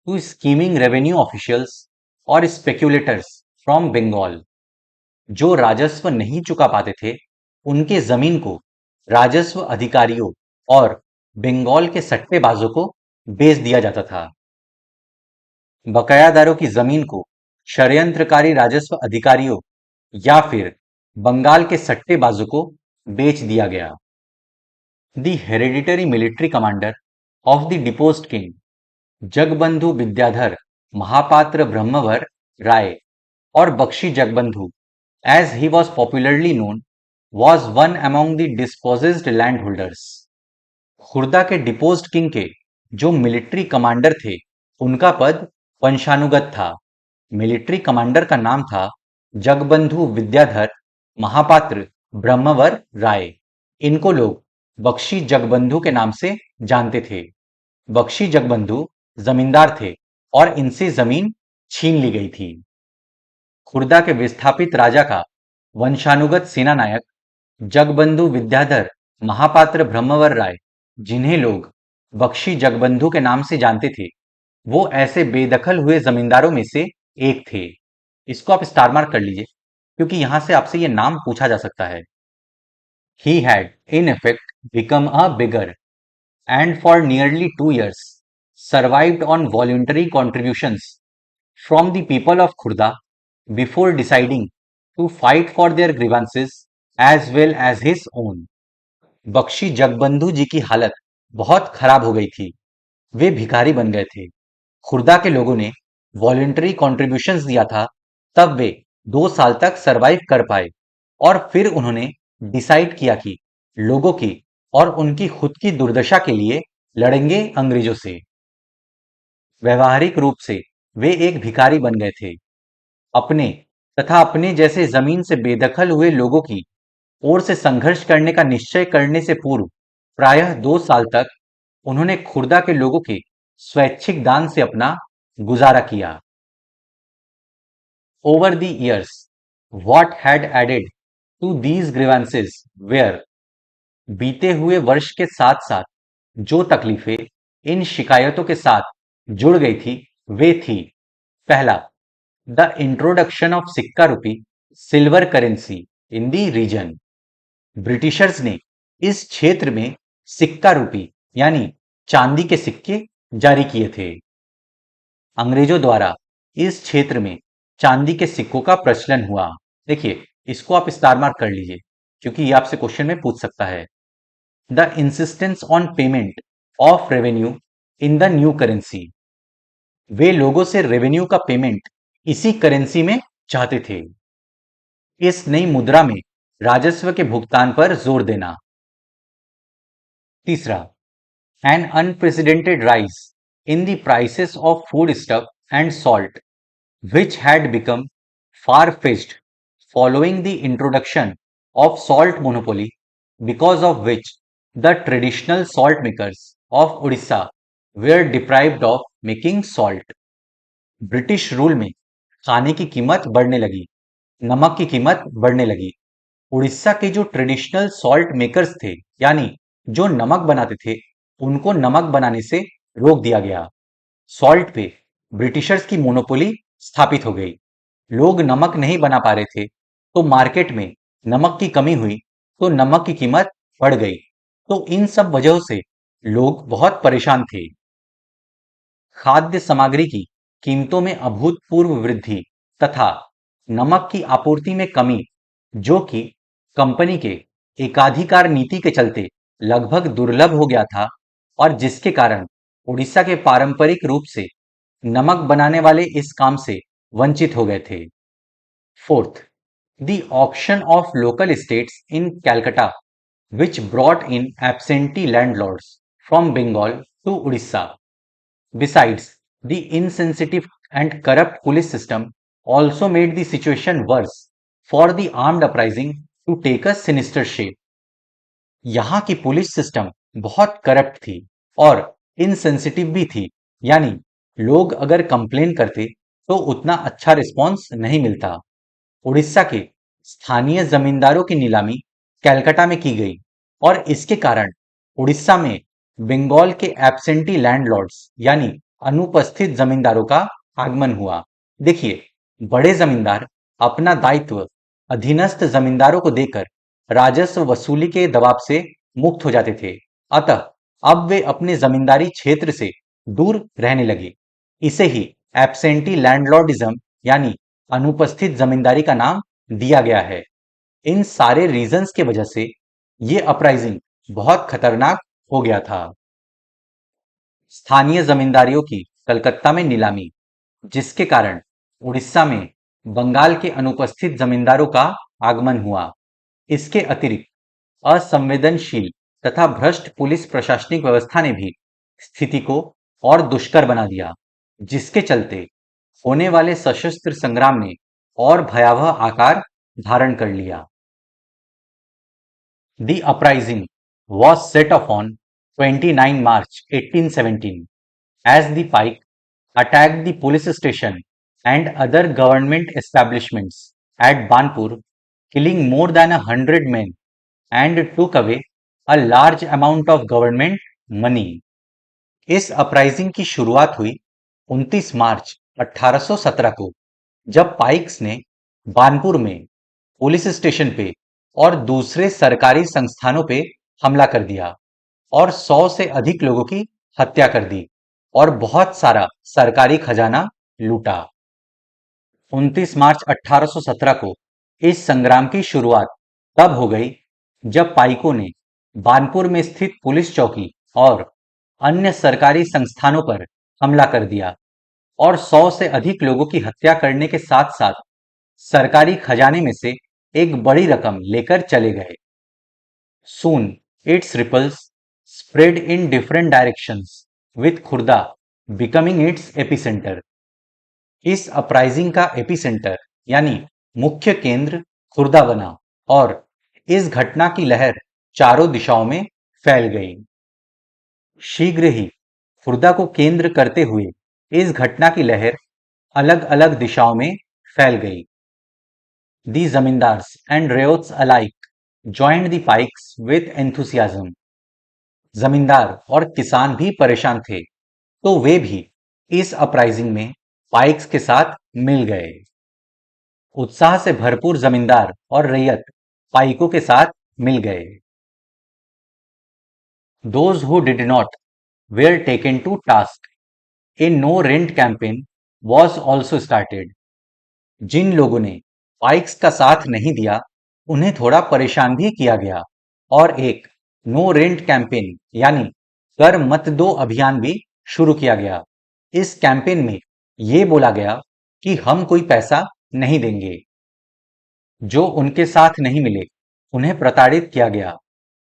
to scheming revenue officials और speculators from Bengal. जो राजस्व नहीं चुका पाते थे, उनके जमीन को राजस्व अधिकारियों और बंगाल के सट्टेबाजों को बेच दिया जाता था। बकायादारों की जमीन को षड्यंत्रकारी राजस्व अधिकारियों या फिर बंगाल के सट्टेबाजों को बेच दिया गया। The hereditary military commander of the deposed king, Jagbandhu Vidyadhar Mahapatra ब्रह्मवर राय और Bakshi Jagbandhu, as he was popularly known, was one among the dispossessed landholders. Khurda के डिपोज्ड किंग के जो मिलिट्री कमांडर थे, उनका पद वंशानुगत था। मिलिट्री कमांडर का नाम था जगबंधु विद्याधर महापात्र ब्रह्मवर राय। इनको लोग बख्शी जगबंधु के नाम से जानते थे। बख्शी जगबंधु जमींदार थे और इनसे जमीन छीन ली गई थी। खुर्दा के विस्थापित राजा का वंशानुगत सेनानायक जगबंधु विद्याधर महापात्र ब्रह्मवर राय, जिन्हें लोग बख्शी जगबंधु के नाम से जानते थे, वो ऐसे बेदखल हुए जमींदारों में से एक थे। इसको आप स्टार मार्क कर लीजिए, क्योंकि यहां से आपसे ये नाम पूछा जा सकता है। He had, in effect, become a beggar, and for nearly 2 years survived on voluntary contributions from the people of Khurda before deciding to fight for their grievances as well as his own. Bakshi Jagbandhu जी की हालत बहुत खराब हो गई थी। वे भिखारी बन गए थे। खुर्दा के लोगों ने वॉलंटरी कॉन्ट्रीब्यूशंस दिया था, तब वे 2 साल तक सरवाइव कर पाए और फिर उन्होंने डिसाइड किया कि लोगों की और उनकी खुद की दुर्दशा के लिए लड़ेंगे अंग्रेजों से। व्यवहारिक रूप से वे एक भिखारी बन गए थे। अपने तथा अपने जैसे जमीन से बेदखल हुए लोगों की ओर से संघर्ष करने का निश्चय करने से पूर्व प्रायः 2 साल तक उन्होंने खुर्दा के लोगों के स्वैच्छिक दान से अपना गुजारा किया। Over the years what had added to these grievances were, बीते हुए वर्ष के साथ साथ जो तकलीफें इन शिकायतों के साथ जुड़ गई थी, वे थी: पहला, the introduction of sicca rupee silver currency in the region. Britishers ने इस क्षेत्र में सिक्का रूपी यानी चांदी के सिक्के जारी किए थे। अंग्रेजों द्वारा इस क्षेत्र में चांदी के सिक्कों का प्रचलन हुआ। देखिए, इसको आप स्टार मार्क कर लीजिए क्योंकि ये आपसे क्वेश्चन में पूछ सकता है। The insistence on payment of revenue in the new currency. वे लोगों से रेवेन्यू का पेमेंट इसी करेंसी में चाहते थे। इस नई मुद्रा में राजस्व के भुगतान पर जोर देना। तीसरा, an unprecedented rise in the prices of food stuff and salt which had become far-fetched following the introduction of salt monopoly, because of which the traditional salt makers of Odisha were deprived of making salt. British rule में खाने की कीमत बढ़ने लगी, नमक की कीमत बढ़ने लगी। उड़ीसा के जो ट्रेडिशनल सॉल्ट मेकर्स थे, यानी जो नमक बनाते थे, उनको नमक बनाने से रोक दिया गया। सॉल्ट पे ब्रिटिशर्स की मोनोपोली स्थापित हो गई। लोग नमक नहीं बना पा रहे थे, तो मार्केट में नमक की कमी हुई, तो नमक की कीमत बढ़ गई। तो इन सब वजहों से लोग बहुत परेशान थे। खाद्य सामग्री की कीमतों में अभूतपूर्व वृद्धि तथा नमक की आपूर्ति में कमी, जो कि कंपनी के एकाधिकार नीति के चलते लगभग दुर्लभ हो गया था और जिसके कारण उड़ीसा के पारंपरिक रूप से नमक बनाने वाले इस काम से वंचित हो गए थे। Fourth, the auction of local states in Calcutta which brought in absentee landlords from Bengal to Odisha. Besides, the insensitive and corrupt police system also made the situation worse for the armed uprising to take a sinister shape. यहाँ की police system बहुत corrupt थी और insensitive भी थी, यानी लोग अगर कंप्लेन करते तो उतना अच्छा रिस्पॉन्स नहीं मिलता। उड़ीसा के स्थानीय जमींदारों की नीलामी कैलकाटा में की गई और इसके कारण उड़ीसा में बंगाल के एब्सेंटी लैंडलॉर्ड्स यानी अनुपस्थित जमींदारों का आगमन हुआ। देखिए, बड़े जमींदार अपना दायित्व अधीनस्थ जमींदारों को देकर राजस्व वसूली के दबाव से मुक्त हो जाते थे। अतः अब वे अपने जमींदारी क्षेत्र से दूर रहने लगे। इसे ही एब्सेंटी लैंडलॉर्डिज्म यानी अनुपस्थित जमींदारी का नाम दिया गया है। इन सारे रीजंस के वजह से ये अपराइजिंग बहुत खतरनाक हो गया था। स्थानीय जमींदारियों की कलकत्ता में नीलामी, जिसके कारण उड़ीसा में बंगाल के अनुपस्थित जमींदारों का आगमन हुआ। इसके अतिरिक्त असंवेदनशील तथा भ्रष्ट पुलिस प्रशासनिक व्यवस्था ने भी स्थिति को और दुष्कर बना दिया, जिसके चलते होने वाले सशस्त्र संग्राम ने और भयावह आकार धारण कर लिया। The uprising was set off on 29 March 1817 as the Pike attacked the police station and other government establishments at Banpur, killing more than 100 men and took away a large amount of government money. इस uprising की शुरुआत हुई 29 मार्च 1817 को, जब Pikes ने बानपुर में police station पे और दूसरे सरकारी संस्थानों पे हमला कर दिया और 100 से अधिक लोगों की हत्या कर दी और बहुत सारा सरकारी खजाना लूटा। 29 मार्च 1817 को इस संग्राम की शुरुआत तब हो गई जब पाइकों ने बानपुर में स्थित पुलिस चौकी और अन्य सरकारी संस्थानों पर हमला कर दिया और 100 से अधिक लोगों की हत्या करने के साथ साथ सरकारी खजाने में से एक बड़ी रकम लेकर चले गए। Soon its ripples spread in different directions, with Khurda becoming its epicenter. इस अपराइजिंग का एपिसेंटर यानी मुख्य केंद्र खुर्दा बना और इस घटना की लहर चारों दिशाओं में फैल गई। शीघ्र ही खुर्दा को केंद्र करते हुए इस घटना की लहर अलग अलग दिशाओं में फैल गई। The zamindars and ryots alike joined the pikes with enthusiasm. जमींदार और किसान भी परेशान थे, तो वे भी इस अपराइजिंग में पाइक्स के साथ मिल गए। उत्साह से भरपूर जमींदार और रैयत पाइकों के साथ मिल गए। Those who did not were taken to task. A no rent campaign was also started. जिन लोगों ने पाइक्स का साथ नहीं दिया उन्हें थोड़ा परेशान भी किया गया और एक नो रेंट कैंपेन यानी कर मत दो अभियान भी शुरू किया गया। इस कैंपेन में ये बोला गया कि हम कोई पैसा नहीं देंगे। जो उनके साथ नहीं मिले उन्हें प्रताड़ित किया गया।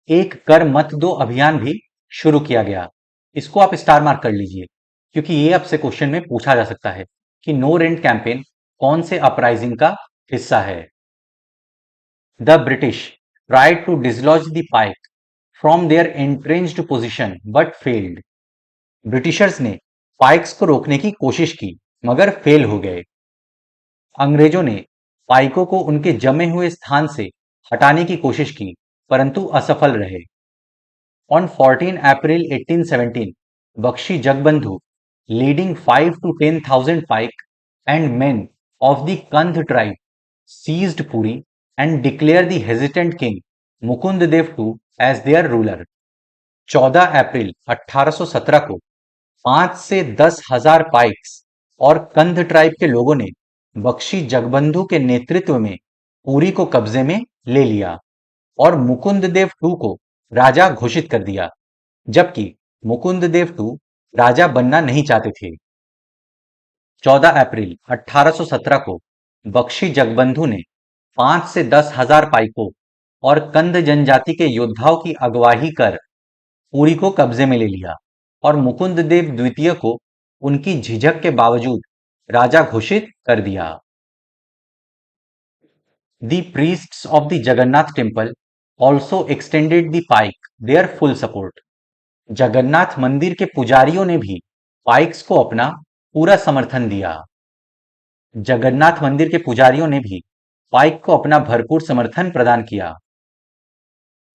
एक कर मत दो अभियान भी शुरू किया गया। इसको आप स्टार मार्क कर लीजिए क्योंकि ये आपसे क्वेश्चन में पूछा जा सकता है कि नो रेंट कैंपेन कौन से अपराइजिंग का हिस्सा है। The British tried to dislodge the Paik from their entrenched position but failed. Britishers ने पाइक्स को रोकने की कोशिश की मगर फेल हो गए। अंग्रेजों ने पाइकों को उनके जमे हुए स्थान से हटाने की कोशिश की परंतु असफल रहे। On 14 April 1817, Bakshi Jagbandhu, leading 5 to 10,000 pike and men of the Kandh tribe, seized Puri and declared the hesitant king Mukund Dev II as their ruler. 14 अप्रैल 1817 को 5 से 10,000 पाइक्स और कंध ट्राइब के लोगों ने बख्शी जगबंधु के नेतृत्व में पुरी को कब्जे में ले लिया और मुकुंद देव टू को राजा घोषित कर दिया, जबकि मुकुंद देव टू राजा बनना नहीं चाहते थे। 14 अप्रैल 1817 को बख्शी जगबंधु ने 5 से 10,000 पाइकों और कंद जनजाति के योद्धाओं की अगवाई कर पुरी को कब्जे में ले लिया और मुकुंद देव द्वितीय को उनकी झिझक के बावजूद राजा घोषित कर दिया। The priests of the Jagannath temple also extended the pike their full support. Jagannath मंदिर के पुजारियों ने भी पाइक्स को अपना पूरा समर्थन दिया। जगन्नाथ मंदिर के पुजारियों ने भी पाइक को अपना भरपूर समर्थन प्रदान किया।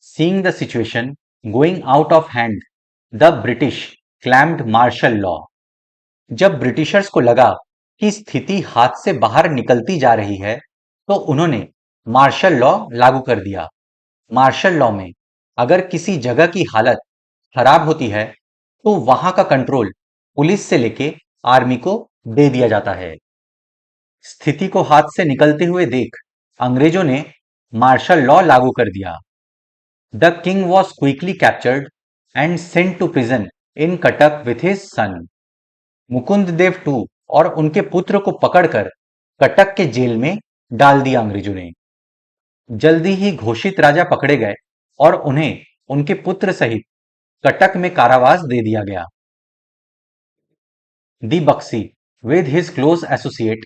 Seeing the situation going out of hand, the British claimed martial law. जब ब्रिटिशर्स को लगा कि स्थिति हाथ से बाहर निकलती जा रही है तो उन्होंने मार्शल लॉ लागू कर दिया। मार्शल लॉ में अगर किसी जगह की हालत खराब होती है तो वहां का कंट्रोल पुलिस से लेके आर्मी को दे दिया जाता है। स्थिति को हाथ से निकलते हुए देख अंग्रेजों ने मार्शल लॉ लागू कर दिया। The king was quickly captured and sent to prison in Cuttack with his son. Mukund Dev two और उनके पुत्र को पकड़कर कटक के जेल में डाल दिया अंग्रेजों ने। जल्दी ही घोषित राजा पकड़े गए और उन्हें उनके पुत्र सहित कटक में कारावास दे दिया गया। दी Bakshi with his close associate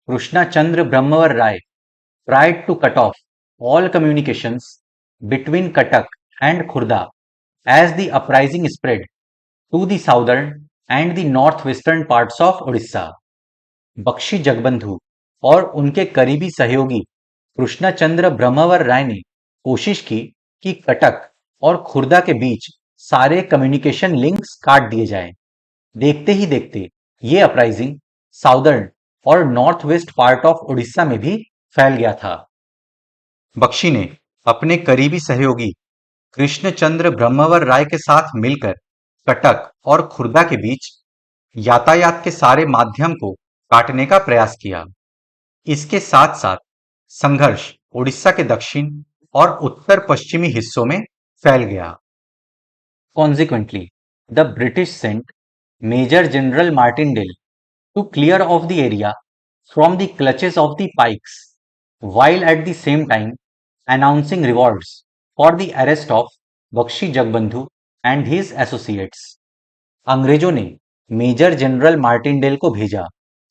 Krishna Chandra Brahmavar Rai tried to cut off all communications between Katak and Khurda as the uprising spread to the southern and the northwestern parts of Odisha. Bakshi Jagbandhu और उनके करीबी सहयोगी कृष्णचंद्र ब्रह्मवर राय ने कोशिश की कि कटक और खुर्दा के बीच सारे कम्युनिकेशन लिंक्स काट दिए जाएं। देखते ही देखते ये अपराइजिंग साउदर्न और north west part of Orissa में भी फैल गया था। बख्शी ने अपने करीबी सहयोगी कृष्णचंद्र ब्रह्मवर राय के साथ मिलकर कटक और खुर्दा के बीच यातायात के सारे माध्यम को काटने का प्रयास किया। इसके साथ साथ संघर्ष उड़ीसा के दक्षिण और उत्तर पश्चिमी हिस्सों में फैल गया। Consequently, the British sent Major General Martindale to clear off the area from the clutches of the Pikes, while at the same time announcing rewards for the arrest of Bakshi Jagbandhu and his associates. अंग्रेजों ने major general Martindale को भेजा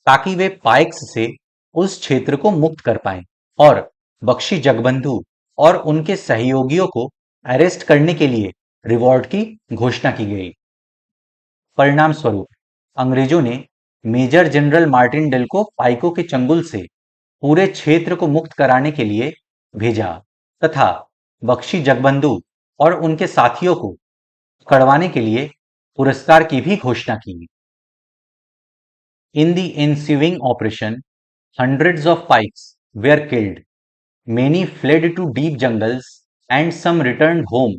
ताकि वे Pikes से उस क्षेत्र को मुक्त कर पाएं और बख्शी जगबंधु और उनके सहयोगियों को अरेस्ट करने के लिए रिवॉर्ड की घोषणा की गई। परिणाम स्वरूप अंग्रेजों ने मेजर जनरल मार्टिनडेल को पाइकों के चंगुल से पूरे क्षेत्र को मुक्त कराने के लिए भेजा तथा बख्शी जगबंधु और उनके साथियों को पकड़वाने के लिए पुरस्कार की भी घोषणा की। In the ensuing operation, hundreds of pikes were killed. Many fled to deep jungles and some returned home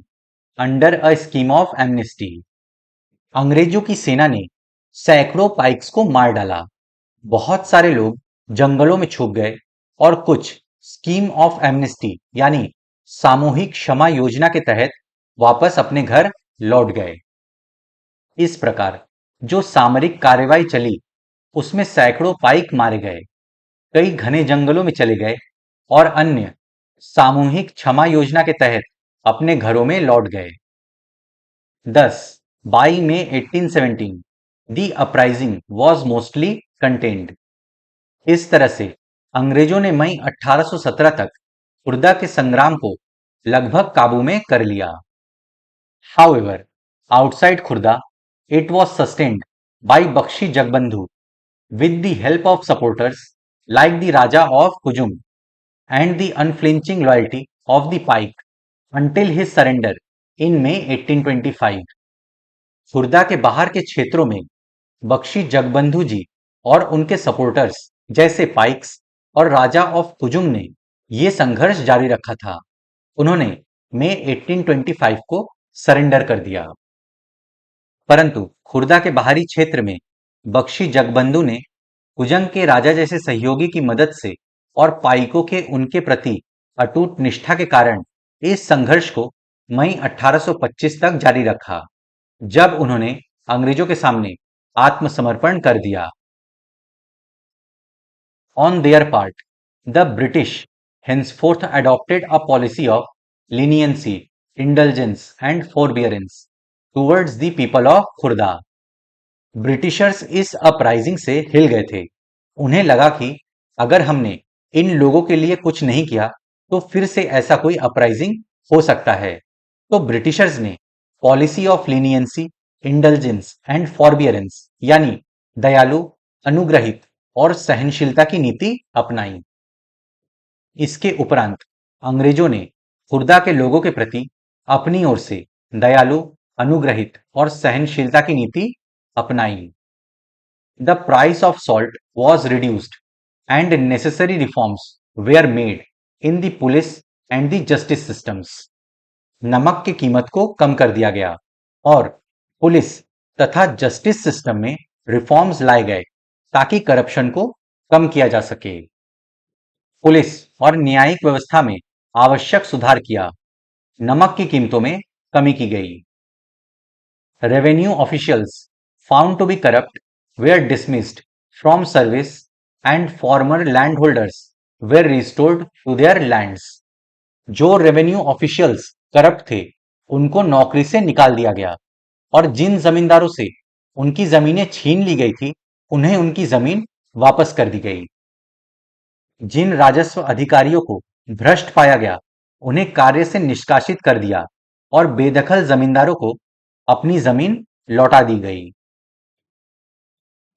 under a scheme of amnesty. अंग्रेजों की सेना ने सैकड़ों पाइक्स को मार डाला, बहुत सारे लोग जंगलों में छुप गए और कुछ स्कीम ऑफ एमनेस्टी यानी सामूहिक क्षमा योजना के तहत वापस अपने घर लौट गए। इस प्रकार जो सामरिक कार्रवाई चली उसमें सैकड़ों पाइक मारे गए, कई घने जंगलों में चले गए और अन्य सामूहिक क्षमा योजना के तहत अपने घरों में लौट गए। 10 by May 1817 the uprising was mostly contained. इस तरह से अंग्रेजों ने मई 1817 तक खुर्दा के संग्राम को लगभग काबू में कर लिया। However, outside Khurda, it was sustained by Bakshi Jagbandhu with the help of supporters like the Raja of Kujum and the unflinching loyalty of the Pike until his surrender in May 1825. Khurda के बाहर के क्षेत्रों में बख्शी जगबंधु जी और उनके supporters जैसे Pikes और राजा of कुजुम ने ये संघर्ष जारी रखा था। उन्होंने मई 1825 को सरेंडर कर दिया। परंतु खुर्दा के बाहरी क्षेत्र में बख्शी जगबंधु ने कुजंग के राजा जैसे सहयोगी की मदद से और पाइकों के उनके प्रति अटूट निष्ठा के कारण इस संघर्ष को मई 1825 तक जारी रखा, जब उन्होंने अंग्रेजों के सामने आत्मसमर्पण कर दिया। On their part, the British henceforth adopted a policy of leniency, indulgence and forbearance towards the people of Khurda. Britishers इस अपराइजिंग से हिल गए थे। उन्हें लगा कि अगर हमने इन लोगों के लिए कुछ नहीं किया तो फिर से ऐसा कोई अपराइजिंग हो सकता है। तो ब्रिटिशर्स ने policy of leniency, indulgence and forbearance यानी दयालु, अनुग्रहित और सहनशीलता की नीति अपनाई। इसके उपरांत अंग्रेजों ने खुर्दा के लोगों के प्रति अपनी ओर से दयालु, अनुग्रहित और सहनशीलता की नीति अपनाई। The price of salt was reduced and necessary reforms were made in the police and the justice systems. नमक की कीमत को कम कर दिया गया और पुलिस तथा जस्टिस सिस्टम में रिफॉर्म्स लाए गए ताकि करप्शन को कम किया जा सके। पुलिस और न्यायिक व्यवस्था में आवश्यक सुधार किया। नमक की कीमतों में कमी की गई। Revenue officials found to be corrupt were dismissed from service and former land holders were restored to their lands. जो रेवेन्यू ऑफिशियल्स करप्ट थे उनको नौकरी से निकाल दिया गया और जिन जमींदारों से उनकी जमीनें छीन ली गई थी उन्हें उनकी जमीन वापस कर दी गई। जिन राजस्व अधिकारियों को भ्रष्ट पाया गया उन्हें कार्य से निष्कासित कर दिया और बेदखल जमींदारों को अपनी जमीन लौटा दी गई।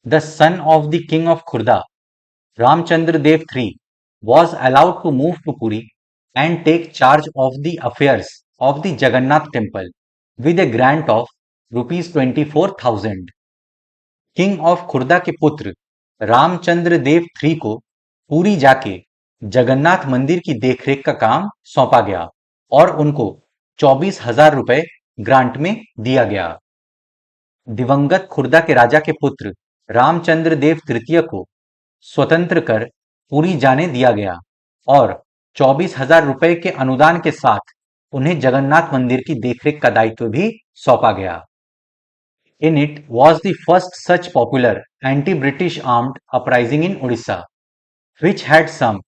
The son of the king of Khurda, Ramchandra Dev III, was allowed to move to Puri and take charge of the affairs of the Jagannath temple with a grant of ₹24,000। King of Khurda के पुत्र रामचंद्र देव III को पूरी जाके जगन्नाथ मंदिर की देखरेख का काम सौंपा गया और उनको 24,000 रुपए ग्रांट में दिया गया। दिवंगत खुर्दा के राजा के पुत्र रामचंद्र देव तृतीय को स्वतंत्र कर पूरी जाने दिया गया और 24,000 रुपए के अनुदान के साथ उन्हें जगन्नाथ मंदिर की देखरेख का दायित्व भी सौंपा गया। In it was the first such popular anti-British armed uprising in Odisha, which had some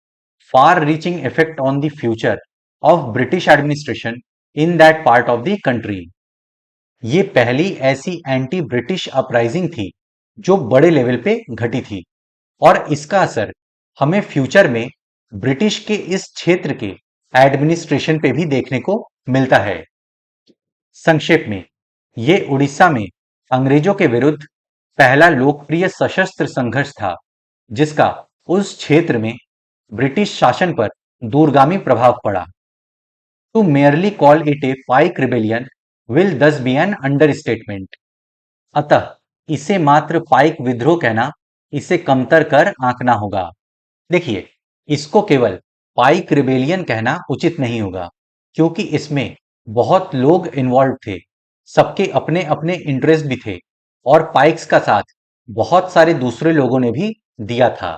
far-reaching effect on the future of British administration in that part of the country। ये पहली ऐसी एंटी ब्रिटिश अपराइजिंग थी जो बड़े level पे घटी थी और इसका असर हमें फ्यूचर में ब्रिटिश के इस क्षेत्र के एडमिनिस्ट्रेशन पे भी देखने को मिलता है। संक्षेप में, ये उड़ीसा में अंग्रेजों के विरुद्ध पहला लोकप्रिय सशस्त्र संघर्ष था जिसका उस क्षेत्र में ब्रिटिश शासन पर दूरगामी प्रभाव पड़ा। To merely call it a Paik rebellion will thus be an understatement. अतः इसे मात्र पाइक विद्रोह कहना इसे कमतर कर आंकना होगा। देखिए, इसको केवल पाइक रिबेलियन कहना उचित नहीं होगा क्योंकि इसमें बहुत लोग इन्वॉल्व थे, सबके अपने अपने इंटरेस्ट भी थे और पाइक्स का साथ बहुत सारे दूसरे लोगों ने भी दिया था।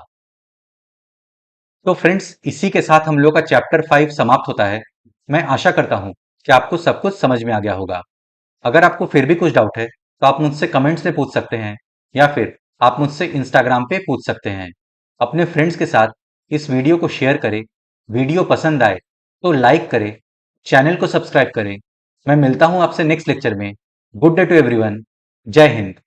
तो फ्रेंड्स, इसी के साथ हम लोग का चैप्टर 5 समाप्त होता है। मैं आशा करता हूं कि आपको सब कुछ समझ में आ गया होगा। अगर आपको फिर भी कुछ डाउट है तो आप मुझसे कमेंट्स में पूछ सकते हैं या फिर आप मुझसे इंस्टाग्राम पे पूछ सकते हैं। अपने फ्रेंड्स के साथ इस वीडियो को शेयर करें। वीडियो पसंद आए तो लाइक करें, चैनल को सब्सक्राइब करें। मैं मिलता हूं आपसे नेक्स्ट लेक्चर में। Good day to everyone. जय हिंद।